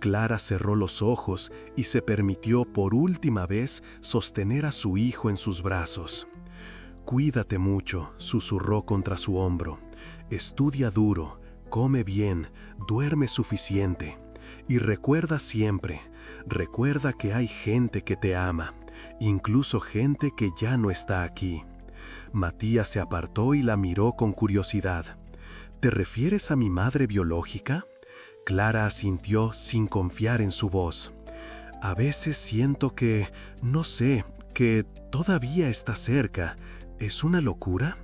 S1: Clara cerró los ojos y se permitió por última vez sostener a su hijo en sus brazos. «Cuídate mucho», susurró contra su hombro. «Estudia duro, come bien, duerme suficiente. Y recuerda siempre, recuerda que hay gente que te ama, incluso gente que ya no está aquí». Matías se apartó y la miró con curiosidad. «¿Te refieres a mi madre biológica?». Clara asintió sin confiar en su voz. «A veces siento que, no sé, que todavía está cerca. ¿Es una locura?».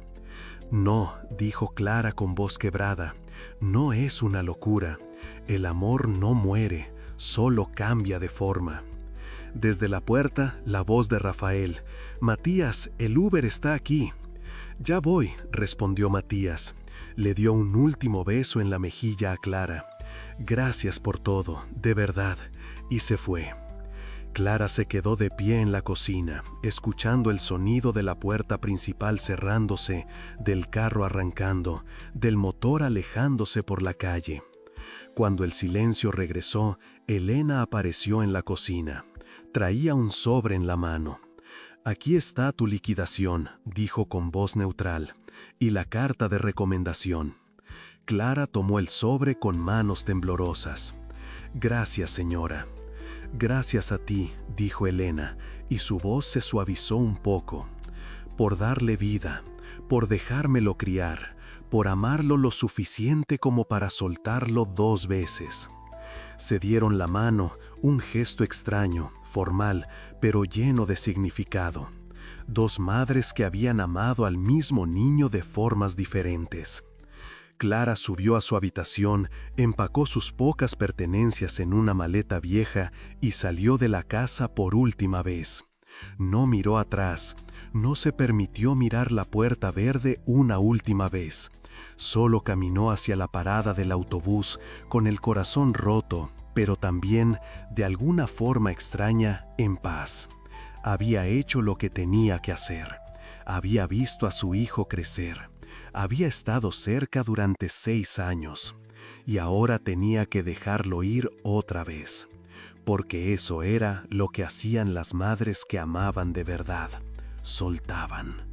S1: «No», dijo Clara con voz quebrada, «no es una locura. El amor no muere, solo cambia de forma». Desde la puerta, la voz de Rafael. «Matías, el Uber está aquí». «Ya voy», respondió Matías. Le dio un último beso en la mejilla a Clara. «Gracias por todo, de verdad», y se fue. Clara se quedó de pie en la cocina, escuchando el sonido de la puerta principal cerrándose, del carro arrancando, del motor alejándose por la calle. Cuando el silencio regresó, Elena apareció en la cocina. Traía un sobre en la mano. «Aquí está tu liquidación», dijo con voz neutral, «y la carta de recomendación». Clara tomó el sobre con manos temblorosas. «Gracias, señora». «Gracias a ti», dijo Elena, y su voz se suavizó un poco. «Por darle vida, por dejármelo criar, por amarlo lo suficiente como para soltarlo 2 veces». Se dieron la mano, un gesto extraño, formal, pero lleno de significado. 2 madres que habían amado al mismo niño de formas diferentes. Clara subió a su habitación, empacó sus pocas pertenencias en una maleta vieja y salió de la casa por última vez. No miró atrás, no se permitió mirar la puerta verde una última vez. Solo caminó hacia la parada del autobús con el corazón roto,
S2: pero también, de alguna forma extraña, en paz. Había hecho lo que tenía que hacer. Había visto a su hijo crecer. Había estado cerca durante 6 años. Y ahora tenía que dejarlo ir otra vez. Porque eso era lo que hacían las madres que amaban de verdad. Soltaban.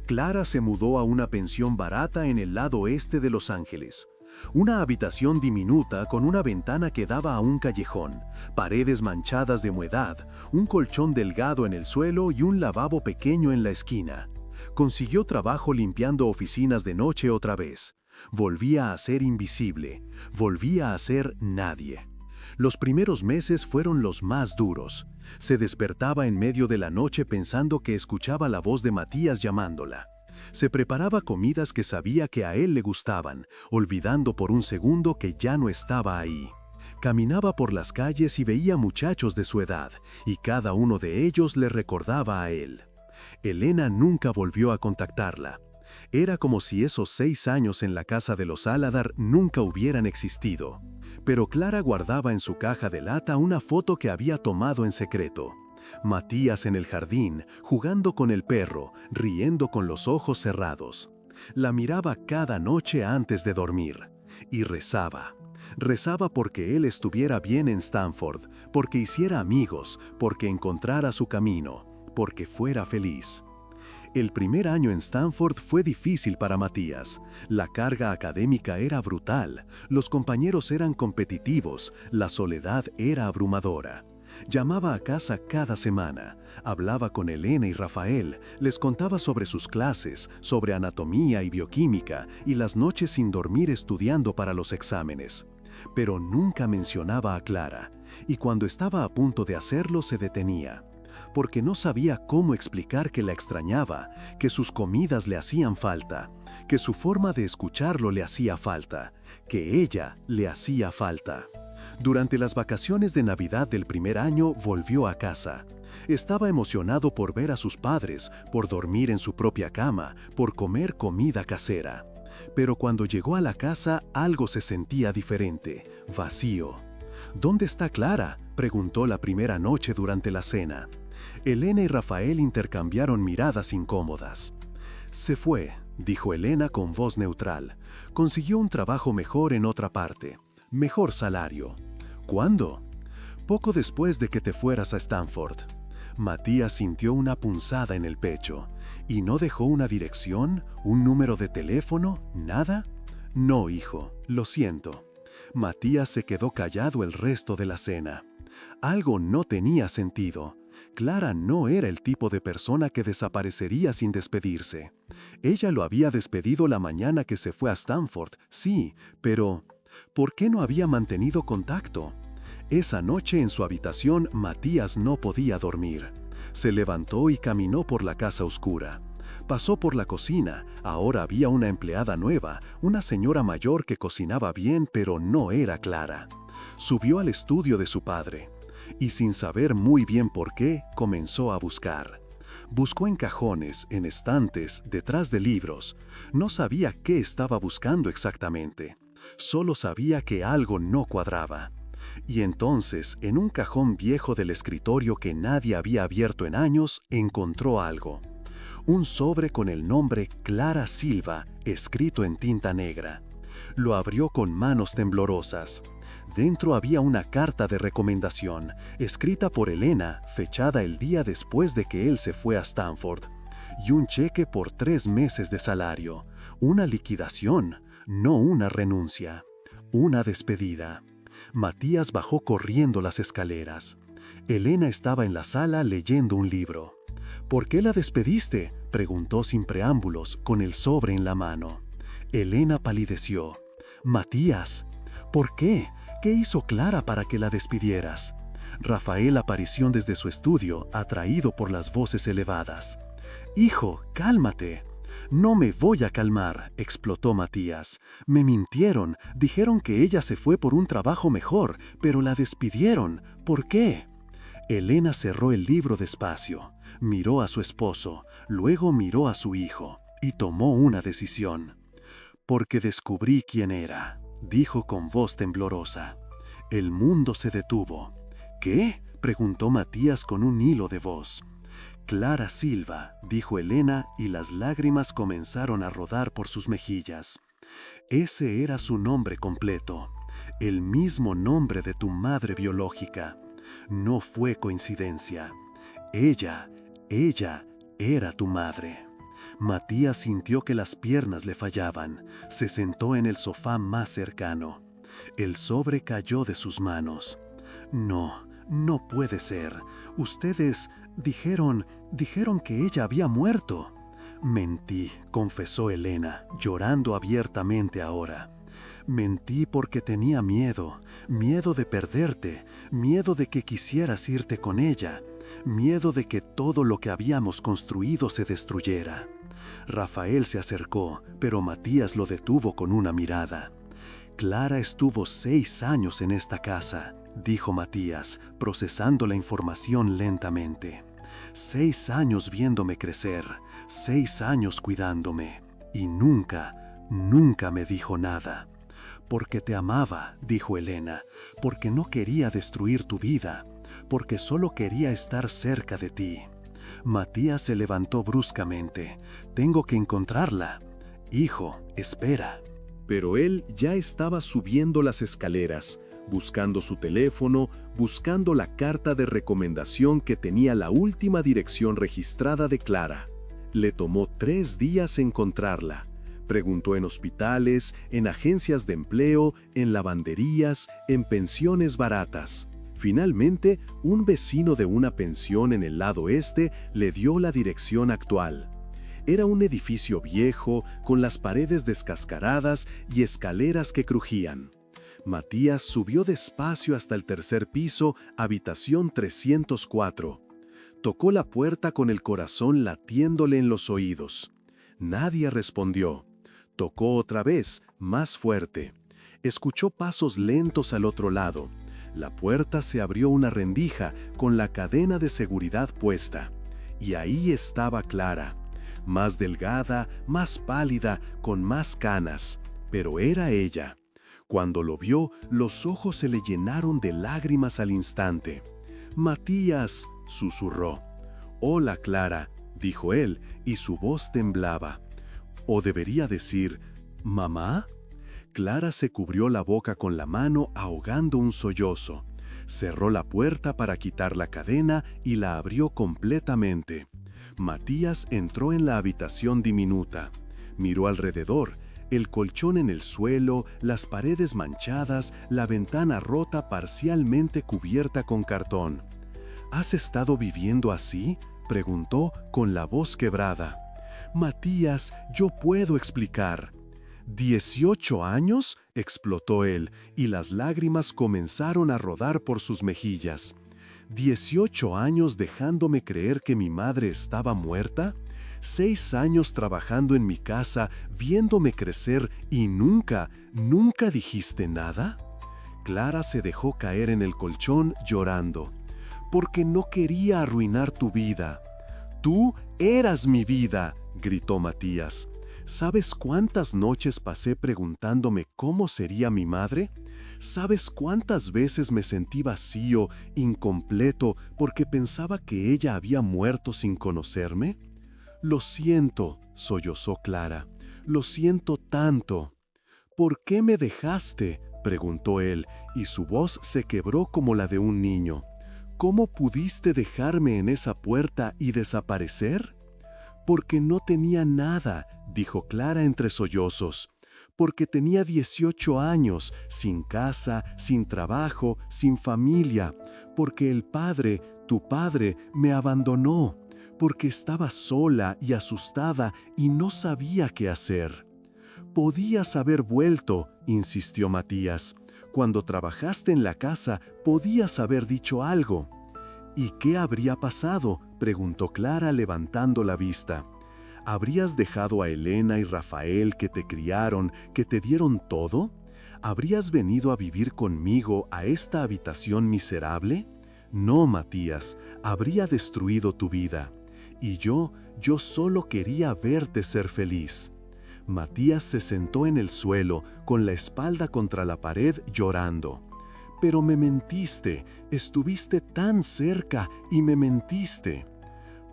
S1: Clara se mudó a una pensión barata en el lado este de Los Ángeles. Una habitación diminuta con una ventana que daba a un callejón, paredes manchadas de humedad, un colchón delgado en el suelo y un lavabo pequeño en la esquina. Consiguió trabajo limpiando oficinas de noche otra vez. Volvía a ser invisible, volvía a ser nadie. Los primeros meses fueron los más duros. Se despertaba en medio de la noche pensando que escuchaba la voz de Matías llamándola. Se preparaba comidas que sabía que a él le gustaban, olvidando por un segundo que ya no estaba ahí. Caminaba por las calles y veía muchachos de su edad, y cada uno de ellos le recordaba a él. Elena nunca volvió a contactarla. Era como si esos 6 años en la casa de los Aladar nunca hubieran existido. Pero Clara guardaba en su caja de lata una foto que había tomado en secreto. Matías en el jardín, jugando con el perro, riendo con los ojos cerrados. La miraba cada noche antes de dormir. Y rezaba. Rezaba porque él estuviera bien en Stanford, porque hiciera amigos, porque encontrara su camino, porque fuera feliz. El primer año en Stanford fue difícil para Matías. La carga académica era brutal, los compañeros eran competitivos, la soledad era abrumadora. Llamaba a casa cada semana, hablaba con Elena y Rafael, les contaba sobre sus clases, sobre anatomía y bioquímica, y las noches sin dormir estudiando para los exámenes. Pero nunca mencionaba a Clara, y cuando estaba a punto de hacerlo se detenía. Porque no sabía cómo explicar que la extrañaba, que sus comidas le hacían falta, que su forma de escucharlo le hacía falta, que ella le hacía falta. Durante las vacaciones de Navidad del primer año volvió a casa. Estaba emocionado por ver a sus padres, por dormir en su propia cama, por comer comida casera. Pero cuando llegó a la casa algo se sentía diferente, vacío. ¿Dónde está Clara?, preguntó la primera noche durante la cena. Elena y Rafael intercambiaron miradas incómodas. Se fue, dijo Elena con voz neutral. Consiguió un trabajo mejor en otra parte. Mejor salario. ¿Cuándo? Poco después de que te fueras a Stanford. Matías sintió una punzada en el pecho. ¿Y no dejó una dirección, un número de teléfono, nada? No, hijo, lo siento. Matías se quedó callado el resto de la cena. Algo no tenía sentido. Clara no era el tipo de persona que desaparecería sin despedirse. Ella lo había despedido la mañana que se fue a Stanford, sí, pero ¿por qué no había mantenido contacto? Esa noche en su habitación Matías no podía dormir. Se levantó y caminó por la casa oscura. Pasó por la cocina, ahora había una empleada nueva, una señora mayor que cocinaba bien pero no era Clara. Subió al estudio de su padre. Y sin saber muy bien por qué, comenzó a buscar. Buscó en cajones, en estantes, detrás de libros. No sabía qué estaba buscando exactamente. Solo sabía que algo no cuadraba. Y entonces, en un cajón viejo del escritorio que nadie había abierto en años, encontró algo. Un sobre con el nombre Clara Silva, escrito en tinta negra. Lo abrió con manos temblorosas. Dentro había una carta de recomendación, escrita por Elena, fechada el día después de que él se fue a Stanford. Y un cheque por 3 meses de salario. Una liquidación, no una renuncia. Una despedida. Matías bajó corriendo las escaleras. Elena estaba en la sala leyendo un libro. ¿Por qué la despediste?, preguntó sin preámbulos, con el sobre en la mano. Elena palideció. Matías, ¿por qué? ¿Qué hizo Clara para que la despidieras? Rafael apareció desde su estudio, atraído por las voces elevadas. Hijo, cálmate. No me voy a calmar, explotó Matías. Me mintieron, dijeron que ella se fue por un trabajo mejor, pero la despidieron. ¿Por qué? Elena cerró el libro despacio, miró a su esposo, luego miró a su hijo, y tomó una decisión. Porque descubrí quién era, dijo con voz temblorosa.
S2: El mundo se detuvo. ¿Qué? Preguntó Matías con un hilo de voz. Clara Silva, dijo Elena, y las lágrimas comenzaron a rodar por sus mejillas. Ese era su nombre completo, el mismo nombre de tu madre biológica. No fue coincidencia. Ella era tu madre. Matías sintió que las piernas le fallaban. Se sentó en el sofá más cercano. El sobre cayó de sus manos. No puede ser. Ustedes dijeron que ella había muerto. Mentí, confesó Elena, llorando abiertamente ahora. Mentí porque tenía miedo de perderte, miedo de que quisieras irte con ella, miedo de que todo lo que habíamos construido se destruyera. Rafael se acercó, pero Matías lo detuvo con una mirada. Clara estuvo 6 años en esta casa, dijo Matías, procesando la información lentamente. 6 años viéndome crecer, 6 años cuidándome, y nunca me dijo nada. Porque te amaba, dijo Elena, porque no quería destruir tu vida, porque solo quería estar cerca de ti. Matías se levantó bruscamente. Tengo que encontrarla. Hijo, espera.
S1: Pero él ya estaba subiendo las escaleras, buscando su teléfono, buscando la carta de recomendación que tenía la última dirección registrada de Clara. Le tomó 3 días encontrarla. Preguntó en hospitales, en agencias de empleo, en lavanderías, en pensiones baratas. Finalmente, un vecino de una pensión en el lado este le dio la dirección actual. Era un edificio viejo, con las paredes descascaradas y escaleras que crujían. Matías subió despacio hasta el 3er piso, habitación 304. Tocó la puerta con el corazón latiéndole en los oídos. Nadie respondió. Tocó otra vez, más fuerte. Escuchó pasos lentos al otro lado. La puerta se abrió una rendija con la cadena de seguridad puesta. Y ahí estaba Clara. Más delgada, más pálida, con más canas. Pero era ella. Cuando lo vio, los ojos se le llenaron de lágrimas al instante. «Matías», susurró. «Hola, Clara», dijo él, y su voz temblaba. O debería decir, «¿Mamá?». Clara se cubrió la boca con la mano ahogando un sollozo. Cerró la puerta para quitar la cadena y la abrió completamente. Matías entró en la habitación diminuta. Miró alrededor, el colchón en el suelo, las paredes manchadas, la ventana rota parcialmente cubierta con cartón. «¿Has estado viviendo así?», preguntó con la voz quebrada. «Matías, yo puedo explicar». «¿18 años?», explotó él, y las lágrimas comenzaron a rodar por sus mejillas. «¿18 años dejándome creer que mi madre estaba muerta? 6 años trabajando en mi casa, viéndome crecer y nunca dijiste nada». Clara se dejó caer en el colchón llorando. «Porque no quería arruinar tu vida». «Tú eras mi vida», gritó Matías. ¿Sabes cuántas noches pasé preguntándome cómo sería mi madre? ¿Sabes cuántas veces me sentí vacío, incompleto, porque pensaba que ella había muerto sin conocerme? «Lo siento», sollozó Clara. «Lo siento tanto». «¿Por qué me dejaste?», preguntó él, y su voz se quebró como la de un niño. «¿Cómo pudiste dejarme en esa puerta y desaparecer?». «Porque no tenía nada», dijo Clara entre sollozos. «Porque tenía 18 años, sin casa, sin trabajo, sin familia. Porque tu padre, me abandonó. Porque estaba sola y asustada y no sabía qué hacer». «Podías haber vuelto», insistió Matías. «Cuando trabajaste en la casa, podías haber dicho algo». «¿Y qué habría pasado?», preguntó Clara levantando la vista. ¿Habrías dejado a Elena y Rafael que te criaron, que te dieron todo? ¿Habrías venido a vivir conmigo a esta habitación miserable? No, Matías, habría destruido tu vida. Y yo solo quería verte ser feliz». Matías se sentó en el suelo, con la espalda contra la pared, llorando.
S2: Pero me mentiste, estuviste tan cerca y me mentiste.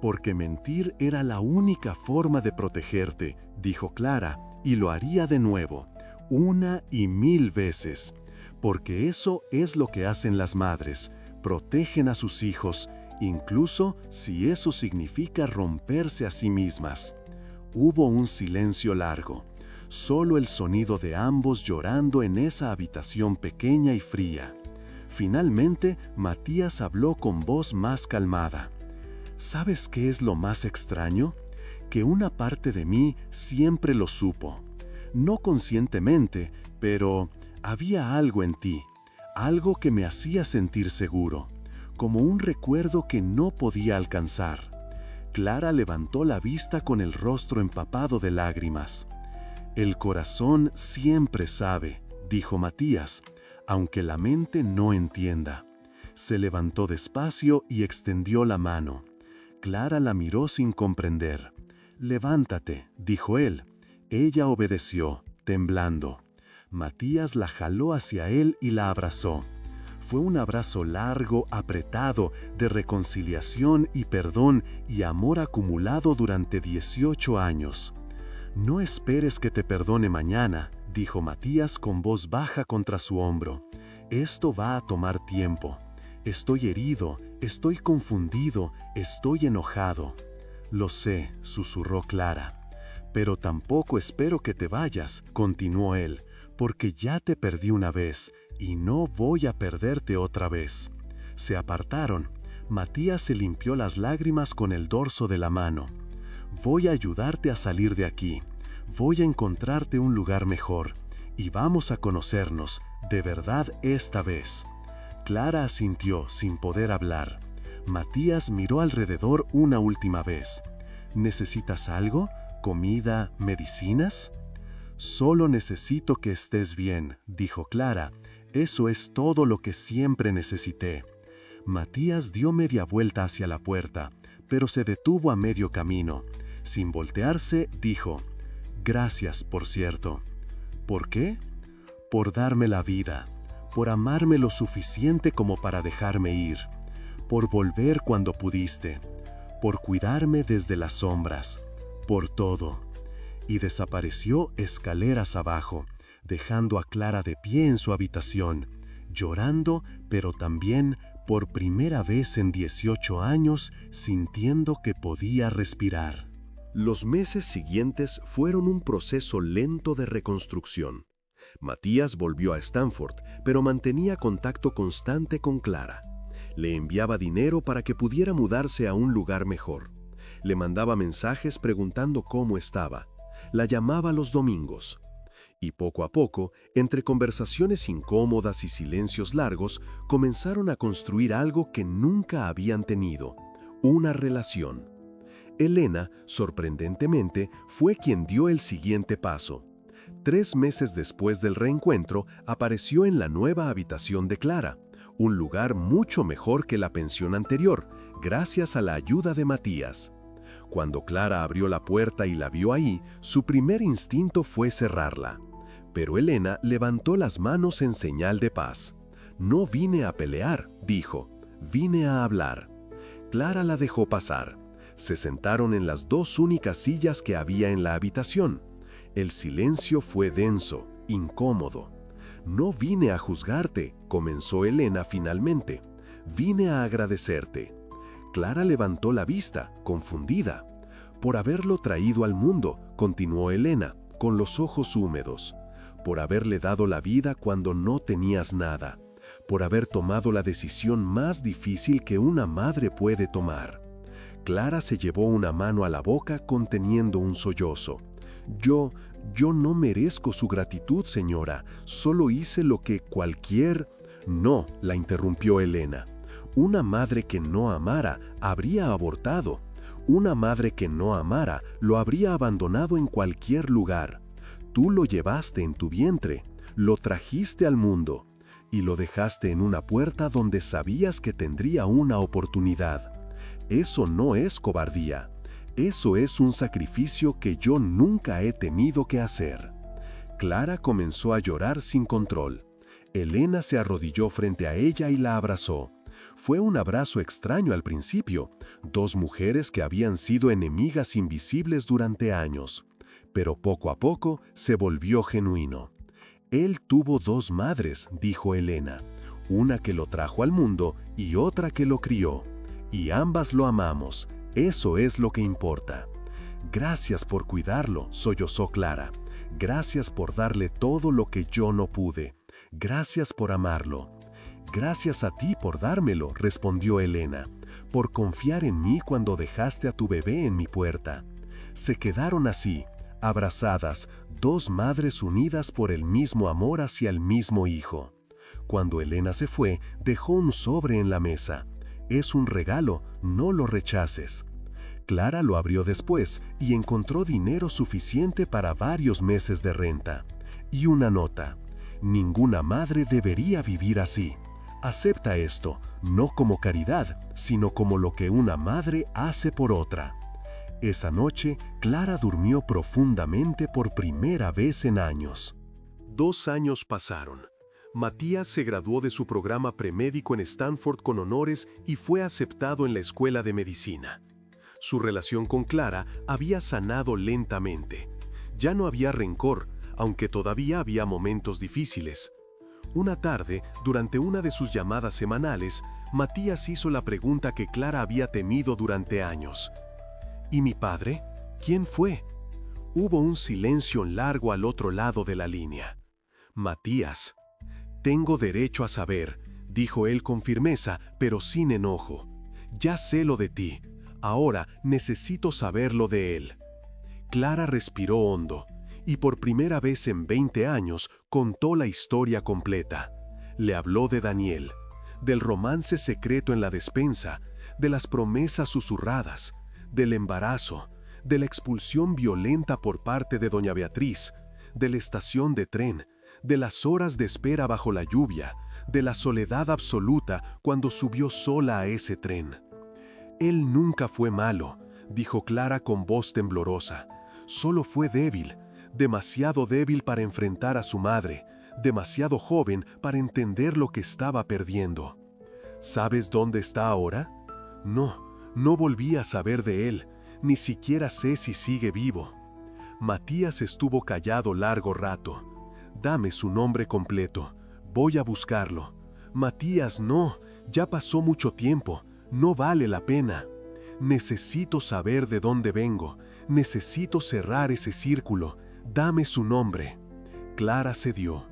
S2: Porque mentir era la única forma de protegerte, dijo Clara, y lo haría de nuevo, 1 y 1000 veces. Porque eso es lo que hacen las madres, protegen a sus hijos, incluso si eso significa romperse a sí mismas. Hubo un silencio largo, solo el sonido de ambos llorando en esa habitación pequeña y fría. Finalmente, Matías habló con voz más calmada. ¿Sabes qué es lo más extraño? Que una parte de mí siempre lo supo. No conscientemente, pero había algo en ti, algo que me hacía sentir seguro, como un recuerdo que no podía alcanzar. Clara levantó la vista con el rostro empapado de lágrimas. El corazón siempre sabe, dijo Matías, aunque la mente no entienda. Se levantó despacio y extendió la mano. Clara la miró sin comprender. «Levántate», dijo él. Ella obedeció, temblando. Matías la jaló hacia él y la abrazó. Fue un abrazo largo, apretado, de reconciliación y perdón y amor acumulado durante 18 años. «No esperes que te perdone mañana», dijo Matías con voz baja contra su hombro. «Esto va a tomar tiempo. Estoy herido, estoy confundido, estoy enojado». «Lo sé», susurró Clara. «Pero tampoco espero que te vayas», continuó él, «porque ya te perdí una vez y no voy a perderte otra vez». Se apartaron. Matías se limpió las lágrimas con el dorso de la mano. «Voy a ayudarte a salir de aquí. Voy a encontrarte un lugar mejor. Y vamos a conocernos, de verdad esta vez». Clara asintió sin poder hablar. Matías miró alrededor una última vez. «¿Necesitas algo? ¿Comida? ¿Medicinas?» «Solo necesito que estés bien», dijo Clara. «Eso es todo lo que siempre necesité». Matías dio media vuelta hacia la puerta, pero se detuvo a medio camino. Sin voltearse, dijo: «Gracias, por cierto». «¿Por qué?» «Por darme la vida, por amarme lo suficiente como para dejarme ir, por volver cuando pudiste, por cuidarme desde las sombras, por todo». Y desapareció escaleras abajo, dejando a Clara de pie en su habitación, llorando, pero también, por primera vez en 18 años, sintiendo que podía respirar.
S1: Los meses siguientes fueron un proceso lento de reconstrucción. Matías volvió a Stanford, pero mantenía contacto constante con Clara. Le enviaba dinero para que pudiera mudarse a un lugar mejor. Le mandaba mensajes preguntando cómo estaba. La llamaba los domingos. Y poco a poco, entre conversaciones incómodas y silencios largos, comenzaron a construir algo que nunca habían tenido: una relación. Elena, sorprendentemente, fue quien dio el siguiente paso. 3 meses después del reencuentro, apareció en la nueva habitación de Clara, un lugar mucho mejor que la pensión anterior, gracias a la ayuda de Matías. Cuando Clara abrió la puerta y la vio ahí, su primer instinto fue cerrarla. Pero Elena levantó las manos en señal de paz. «No vine a pelear», dijo, «vine a hablar». Clara la dejó pasar. Se sentaron en las 2 únicas sillas que había en la habitación. El silencio fue denso, incómodo. «No vine a juzgarte», comenzó Elena finalmente. «Vine a agradecerte». Clara levantó la vista, confundida. «Por haberlo traído al mundo», continuó Elena, con los ojos húmedos. «Por haberle dado la vida cuando no tenías nada. Por haber tomado la decisión más difícil que una madre puede tomar». Clara se llevó una mano a la boca conteniendo un sollozo. Yo no merezco su gratitud, señora. Solo hice lo que cualquier... «No», la interrumpió Elena. «Una madre que no amara habría abortado. Una madre que no amara lo habría abandonado en cualquier lugar. Tú lo llevaste en tu vientre, lo trajiste al mundo y lo dejaste en una puerta donde sabías que tendría una oportunidad. Eso no es cobardía. Eso es un sacrificio que yo nunca he temido que hacer». Clara comenzó a llorar sin control. Elena se arrodilló frente a ella y la abrazó. Fue un abrazo extraño al principio, dos mujeres que habían sido enemigas invisibles durante años. Pero poco a poco se volvió genuino. Él tuvo dos madres, dijo Elena, una que lo trajo al mundo y otra que lo crió. Y ambas lo amamos, eso es lo que importa. Gracias por cuidarlo, sollozó Clara. Gracias por darle todo lo que yo no pude. Gracias por amarlo. Gracias a ti por dármelo, respondió Elena, por confiar en mí cuando dejaste a tu bebé en mi puerta. Se quedaron así, abrazadas, dos madres unidas por el mismo amor hacia el mismo hijo. Cuando Elena se fue, dejó un sobre en la mesa. Es un regalo, no lo rechaces. Clara lo abrió después y encontró dinero suficiente para varios meses de renta. Y una nota: ninguna madre debería vivir así. Acepta esto, no como caridad, sino como lo que una madre hace por otra. Esa noche, Clara durmió profundamente por primera vez en años. 2 años pasaron. Matías se graduó de su programa premédico en Stanford con honores y fue aceptado en la escuela de medicina. Su relación con Clara había sanado lentamente. Ya no había rencor, aunque todavía había momentos difíciles. Una tarde, durante una de sus llamadas semanales, Matías hizo la pregunta que Clara había temido durante años. ¿Y mi padre? ¿Quién fue? Hubo un silencio largo al otro lado de la línea. Matías. Tengo derecho a saber, dijo él con firmeza, pero sin enojo. Ya sé lo de ti. Ahora necesito saber lo de él. Clara respiró hondo y por primera vez en 20 años contó la historia completa. Le habló de Daniel, del romance secreto en la despensa, de las promesas susurradas, del embarazo, de la expulsión violenta por parte de doña Beatriz, de la estación de tren, de las horas de espera bajo la lluvia, de la soledad absoluta cuando subió sola a ese tren. Él nunca fue malo, dijo Clara con voz temblorosa. Solo fue débil, demasiado débil para enfrentar a su madre, demasiado joven para entender lo que estaba perdiendo. ¿Sabes dónde está ahora? No volví a saber de él, ni siquiera sé si sigue vivo. Matías estuvo callado largo rato. Dame su nombre completo, voy a buscarlo. Matías, no, ya pasó mucho tiempo, no vale la pena. Necesito saber de dónde vengo, necesito cerrar ese círculo, dame su nombre. Clara cedió.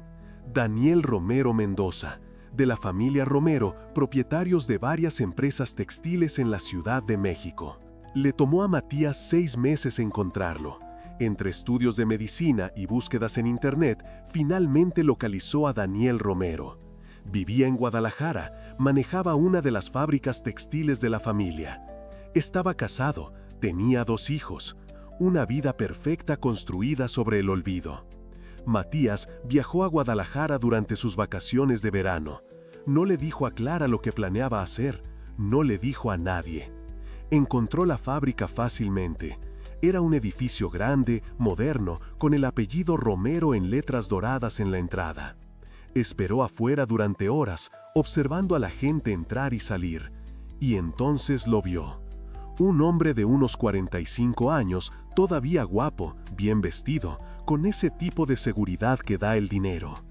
S1: Daniel Romero Mendoza, de la familia Romero, propietarios de varias empresas textiles en la Ciudad de México. Le tomó a Matías 6 meses encontrarlo. Entre estudios de medicina y búsquedas en internet, finalmente localizó a Daniel Romero. Vivía en Guadalajara, manejaba una de las fábricas textiles de la familia. Estaba casado, tenía 2 hijos, una vida perfecta construida sobre el olvido. Matías viajó a Guadalajara durante sus vacaciones de verano. No le dijo a Clara lo que planeaba hacer, no le dijo a nadie. Encontró la fábrica fácilmente. Era un edificio grande, moderno, con el apellido Romero en letras doradas en la entrada. Esperó afuera durante horas, observando a la gente entrar y salir, y entonces lo vio. Un hombre de unos 45 años, todavía guapo, bien vestido, con ese tipo de seguridad que da el dinero.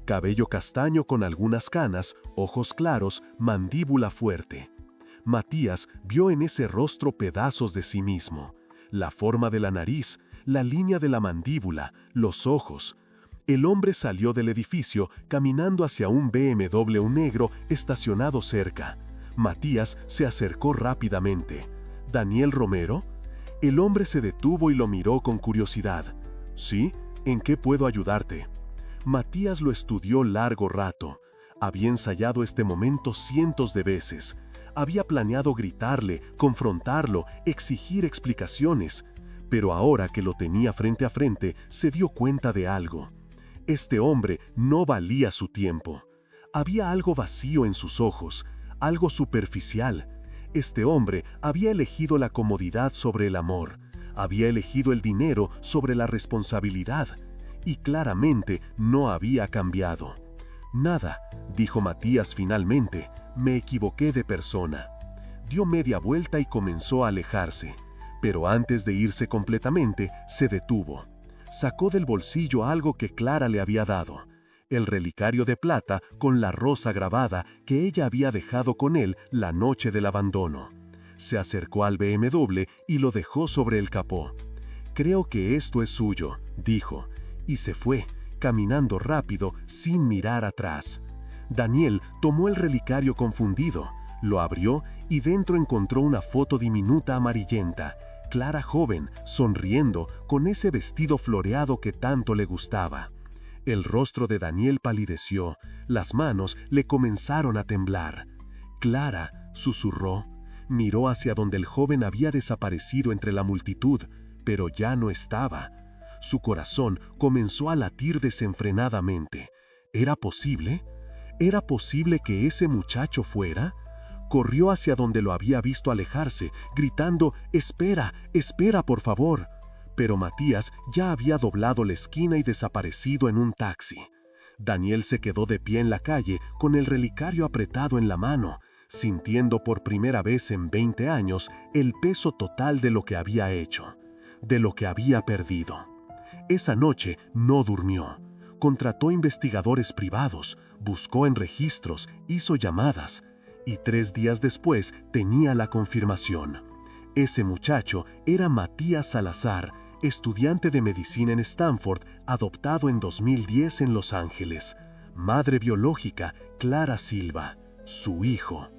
S1: Cabello castaño con algunas canas, ojos claros, mandíbula fuerte. Matías vio en ese rostro pedazos de sí mismo. La forma de la nariz, la línea de la mandíbula, los ojos. El hombre salió del edificio caminando hacia un BMW negro estacionado cerca. Matías se acercó rápidamente. ¿Daniel Romero? El hombre se detuvo y lo miró con curiosidad. ¿Sí? ¿En qué puedo ayudarte? Matías lo estudió largo rato. Había ensayado este momento cientos de veces. Había planeado gritarle, confrontarlo, exigir explicaciones. Pero ahora que lo tenía frente a frente, se dio cuenta de algo. Este hombre no valía su tiempo. Había algo vacío en sus ojos, algo superficial. Este hombre había elegido la comodidad sobre el amor, había elegido el dinero sobre la responsabilidad, y claramente no había cambiado.
S2: Nada, dijo Matías finalmente, me equivoqué de persona. Dio media vuelta y comenzó a alejarse, pero antes de irse completamente, se detuvo. Sacó del bolsillo algo que Clara le había dado, el relicario de plata con la rosa grabada que ella había dejado con él la noche del abandono. Se acercó al BMW y lo dejó sobre el capó. «Creo que esto es suyo», dijo, y se fue, caminando rápido sin mirar atrás. Daniel tomó el relicario confundido, lo abrió y dentro encontró una foto diminuta amarillenta, Clara joven, sonriendo, con ese vestido floreado que tanto le gustaba. El rostro de Daniel palideció, las manos le comenzaron a temblar. «Clara», susurró, miró hacia donde el joven había desaparecido entre la multitud, pero ya no estaba. Su corazón comenzó a latir desenfrenadamente. ¿Era posible? ¿Era posible que ese muchacho fuera? Corrió hacia donde lo había visto alejarse, gritando: «¡Espera, espera, por favor!». Pero Matías ya había doblado la esquina y desaparecido en un taxi. Daniel se quedó de pie en la calle con el relicario apretado en la mano, sintiendo por primera vez en 20 años el peso total de lo que había hecho, de lo que había perdido. Esa noche no durmió. Contrató investigadores privados, buscó en registros, hizo llamadas, y 3 días después tenía la confirmación. Ese muchacho era Matías Salazar, estudiante de medicina en Stanford, adoptado en 2010 en Los Ángeles. Madre biológica, Clara Silva, su hijo.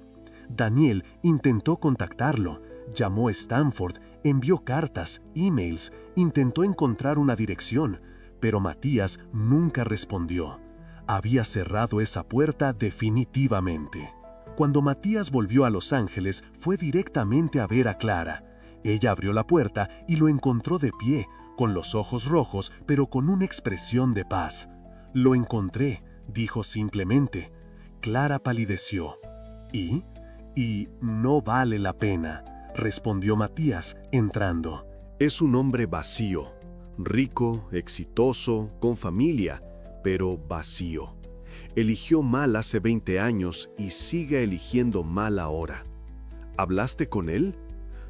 S2: Daniel intentó contactarlo, llamó a Stanford, envió cartas, emails, intentó encontrar una dirección, pero Matías nunca respondió. Había cerrado esa puerta definitivamente. Cuando Matías volvió a Los Ángeles, fue directamente a ver a Clara. Ella abrió la puerta y lo encontró de pie, con los ojos rojos, pero con una expresión de paz. «Lo encontré», dijo simplemente. Clara palideció. «¿Y? Y no vale la pena», respondió Matías, entrando.
S1: Es un hombre vacío, rico, exitoso, con familia, pero vacío. Eligió mal hace 20 años y sigue eligiendo mal ahora. ¿Hablaste con él?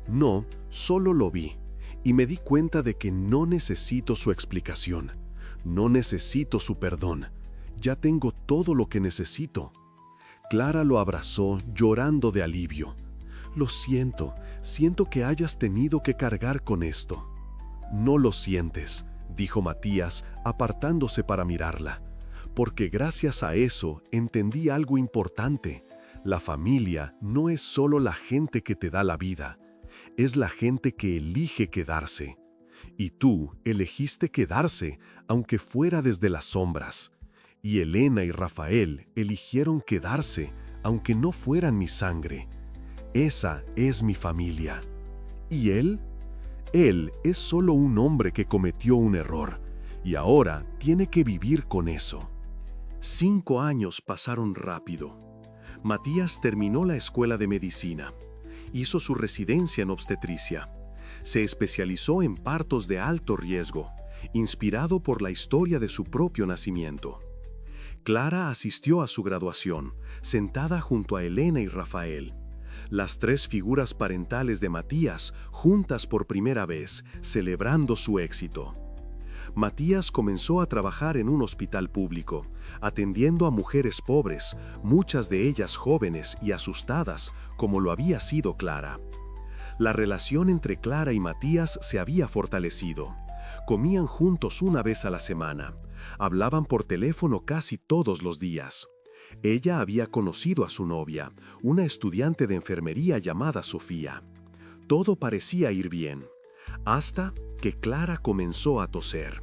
S1: No, solo lo vi, y me di cuenta de que no necesito su explicación, no necesito su perdón, ya tengo todo lo que necesito. Clara lo abrazó llorando de alivio. Lo siento, siento que hayas tenido que cargar con esto. No lo sientes, dijo Matías, apartándose para mirarla, porque gracias a eso entendí algo importante. La familia no es solo la gente que te da la vida, es la gente que elige quedarse. Y tú elegiste quedarse, aunque fuera desde las sombras. Y Elena y Rafael eligieron quedarse, aunque no fueran mi sangre. Esa es mi familia. ¿Y él? Él es solo un hombre que cometió un error, y ahora tiene que vivir con eso. 5 años pasaron rápido. Matías terminó la escuela de medicina. Hizo su residencia en obstetricia. Se especializó en partos de alto riesgo, inspirado por la historia de su propio nacimiento. Clara asistió a su graduación, sentada junto a Elena y Rafael. Las 3 figuras parentales de Matías juntas por primera vez, celebrando su éxito. Matías comenzó a trabajar en un hospital público, atendiendo a mujeres pobres, muchas de ellas jóvenes y asustadas, como lo había sido Clara. La relación entre Clara y Matías se había fortalecido. Comían juntos una vez a la semana. Hablaban por teléfono casi todos los días. Ella había conocido a su novia, una estudiante de enfermería llamada Sofía. Todo parecía ir bien, hasta que Clara comenzó a toser.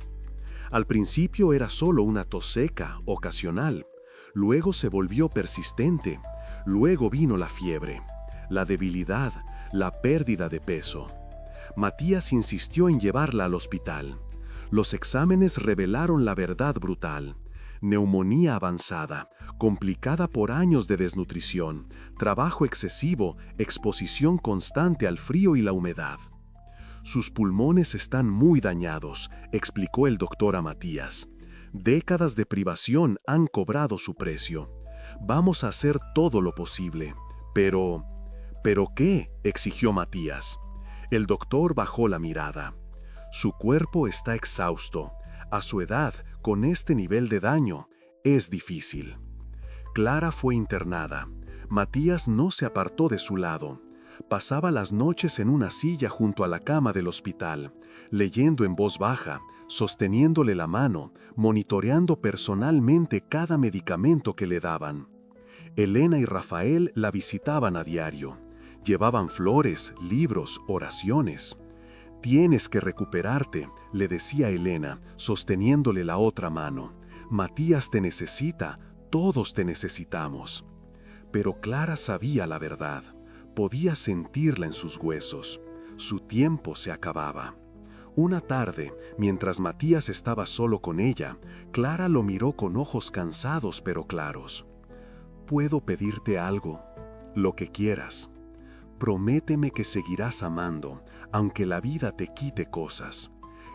S1: Al principio era solo una tos seca, ocasional. Luego se volvió persistente. Luego vino la fiebre, la debilidad, la pérdida de peso. Matías insistió en llevarla al hospital. Los exámenes revelaron la verdad brutal. Neumonía avanzada, complicada por años de desnutrición, trabajo excesivo, exposición constante al frío y la humedad. Sus pulmones están muy dañados, explicó el doctor a Matías. Décadas de privación han cobrado su precio. Vamos a hacer todo lo posible. ¿Pero qué?, exigió Matías. El doctor bajó la mirada. Su cuerpo está exhausto. A su edad, con este nivel de daño, es difícil. Clara fue internada. Matías no se apartó de su lado. Pasaba las noches en una silla junto a la cama del hospital, leyendo en voz baja, sosteniéndole la mano, monitoreando personalmente cada medicamento que le daban. Elena y Rafael la visitaban a diario. Llevaban flores, libros, oraciones. «Tienes que recuperarte», le decía Elena, sosteniéndole la otra mano. «Matías te necesita, todos te necesitamos». Pero Clara sabía la verdad. Podía sentirla en sus huesos. Su tiempo se acababa. Una tarde, mientras Matías estaba solo con ella, Clara lo miró con ojos cansados pero claros. «¿Puedo pedirte algo? Lo que quieras. Prométeme que seguirás amando, aunque la vida te quite cosas.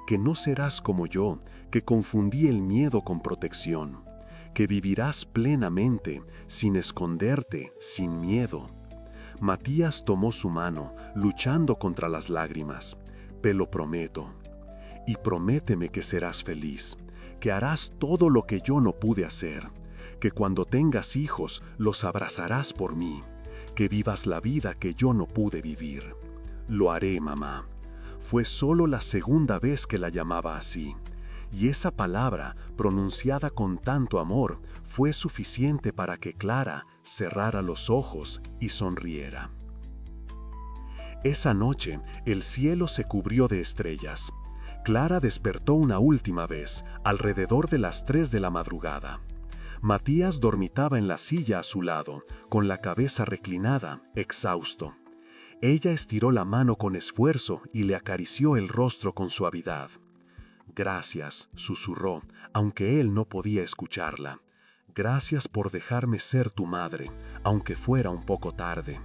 S1: Que no serás como yo, que confundí el miedo con protección. Que vivirás plenamente, sin esconderte, sin miedo». Matías tomó su mano, luchando contra las lágrimas. «Te lo prometo. Y prométeme que serás feliz, que harás todo lo que yo no pude hacer, que cuando tengas hijos los abrazarás por mí, que vivas la vida que yo no pude vivir». «Lo haré, mamá». Fue solo la segunda vez que la llamaba así, y esa palabra, pronunciada con tanto amor, fue suficiente para que Clara cerrara los ojos y sonriera. Esa noche, el cielo se cubrió de estrellas. Clara despertó una última vez, alrededor de las 3 de la madrugada. Matías dormitaba en la silla a su lado, con la cabeza reclinada, exhausto. Ella estiró la mano con esfuerzo y le acarició el rostro con suavidad. «Gracias», susurró, aunque él no podía escucharla. «Gracias por dejarme ser tu madre, aunque fuera un poco tarde.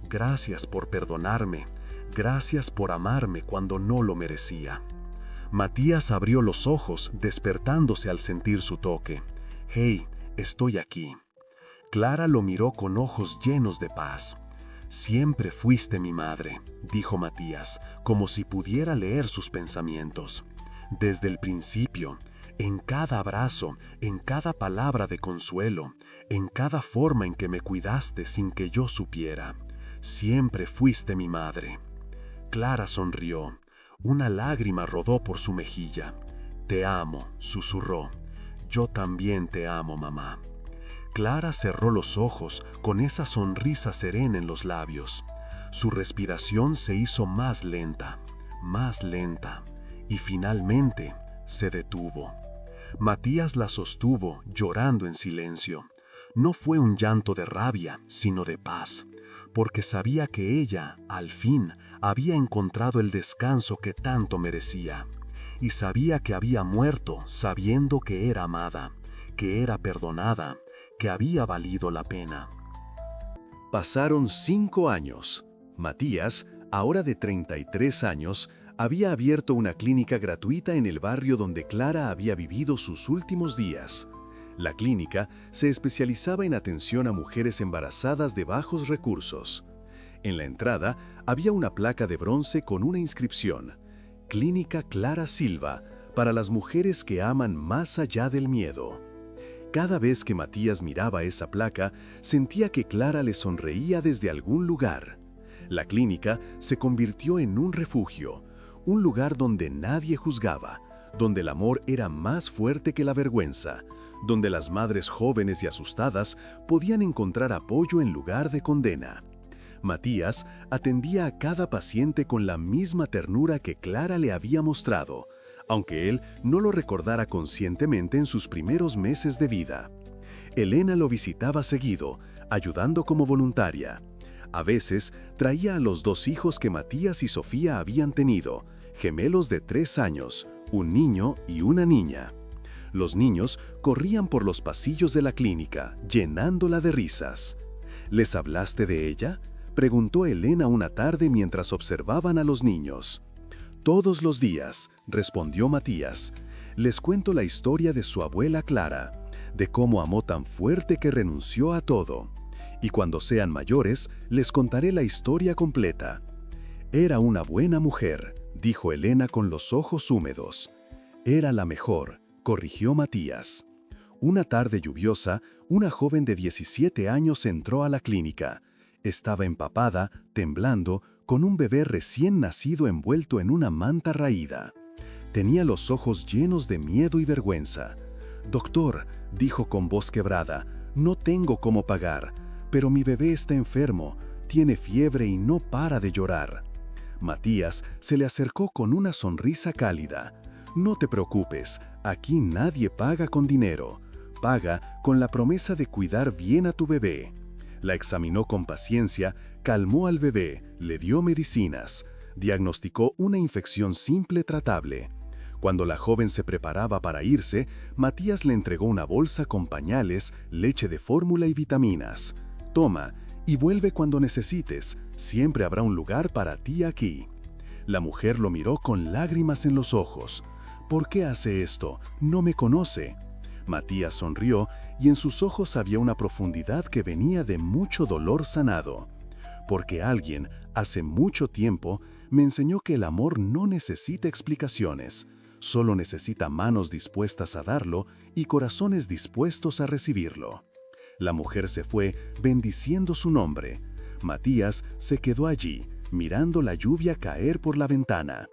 S1: Gracias por perdonarme. Gracias por amarme cuando no lo merecía». Matías abrió los ojos, despertándose al sentir su toque. «Hey, estoy aquí». Clara lo miró con ojos llenos de paz. «Siempre fuiste mi madre», dijo Matías, como si pudiera leer sus pensamientos. «Desde el principio, en cada abrazo, en cada palabra de consuelo, en cada forma en que me cuidaste sin que yo supiera. Siempre fuiste mi madre». Clara sonrió. Una lágrima rodó por su mejilla. «Te amo», susurró. «Yo también te amo, mamá». Clara cerró los ojos con esa sonrisa serena en los labios. Su respiración se hizo más lenta, y finalmente se detuvo. Matías la sostuvo, llorando en silencio. No fue un llanto de rabia, sino de paz, porque sabía que ella, al fin, había encontrado el descanso que tanto merecía. Y sabía que había muerto sabiendo que era amada, que era perdonada, que había valido la pena. Pasaron 5 años. Matías, ahora de 33 años, había abierto una clínica gratuita en el barrio donde Clara había vivido sus últimos días. La clínica se especializaba en atención a mujeres embarazadas de bajos recursos. En la entrada había una placa de bronce con una inscripción: «Clínica Clara Silva, para las mujeres que aman más allá del miedo». Cada vez que Matías miraba esa placa, sentía que Clara le sonreía desde algún lugar. La clínica se convirtió en un refugio, un lugar donde nadie juzgaba, donde el amor era más fuerte que la vergüenza, donde las madres jóvenes y asustadas podían encontrar apoyo en lugar de condena. Matías atendía a cada paciente con la misma ternura que Clara le había mostrado, aunque él no lo recordara conscientemente en sus primeros meses de vida. Elena lo visitaba seguido, ayudando como voluntaria. A veces traía a los 2 hijos que Matías y Sofía habían tenido, gemelos de 3 años, un niño y una niña. Los niños corrían por los pasillos de la clínica, llenándola de risas. «¿Les hablaste de ella?», preguntó Elena una tarde mientras observaban a los niños. «Todos los días», respondió Matías. Les cuento la historia de su abuela Clara, de cómo amó tan fuerte que renunció a todo. Y cuando sean mayores, les contaré la historia completa. Era una buena mujer, dijo Elena con los ojos húmedos. Era la mejor, corrigió Matías. Una tarde lluviosa, una joven de 17 años entró a la clínica. Estaba empapada, temblando, con un bebé recién nacido envuelto en una manta raída. Tenía los ojos llenos de miedo y vergüenza. «Doctor», dijo con voz quebrada, «no tengo cómo pagar, pero mi bebé está enfermo, tiene fiebre y no para de llorar». Matías se le acercó con una sonrisa cálida. «No te preocupes, aquí nadie paga con dinero. Paga con la promesa de cuidar bien a tu bebé». La examinó con paciencia, calmó al bebé, le dio medicinas, diagnosticó una infección simple tratable. Cuando la joven se preparaba para irse, Matías le entregó una bolsa con pañales, leche de fórmula y vitaminas. «Toma, y vuelve cuando necesites, siempre habrá un lugar para ti aquí». La mujer lo miró con lágrimas en los ojos. «¿Por qué hace esto? No me conoce». Matías sonrió y en sus ojos había una profundidad que venía de mucho dolor sanado. «Porque alguien, hace mucho tiempo, me enseñó que el amor no necesita explicaciones, solo necesita manos dispuestas a darlo y corazones dispuestos a recibirlo». La mujer se fue, bendiciendo su nombre. Matías se quedó allí, mirando la lluvia caer por la ventana.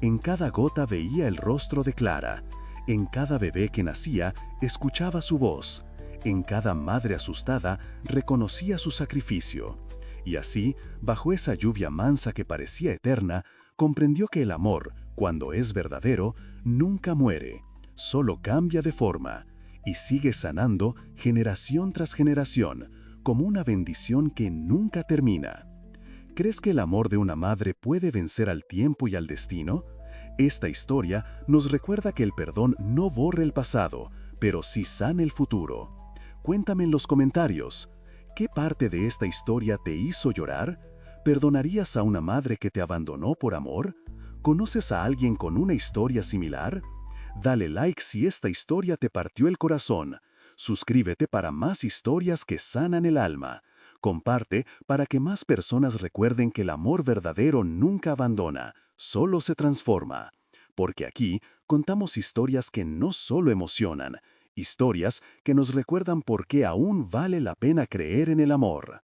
S1: En cada gota veía el rostro de Clara. En cada bebé que nacía, escuchaba su voz. En cada madre asustada, reconocía su sacrificio. Y así, bajo esa lluvia mansa que parecía eterna, comprendió que el amor, cuando es verdadero, nunca muere, solo cambia de forma, y sigue sanando generación tras generación, como una bendición que nunca termina. ¿Crees que el amor de una madre puede vencer al tiempo y al destino? Esta historia nos recuerda que el perdón no borra el pasado, pero sí sana el futuro. Cuéntame en los comentarios, ¿qué parte de esta historia te hizo llorar? ¿Perdonarías a una madre que te abandonó por amor? ¿Conoces a alguien con una historia similar? Dale like si esta historia te partió el corazón. Suscríbete para más historias que sanan el alma. Comparte para que más personas recuerden que el amor verdadero nunca abandona, solo se transforma. Porque aquí contamos historias que no solo emocionan, historias que nos recuerdan por qué aún vale la pena creer en el amor.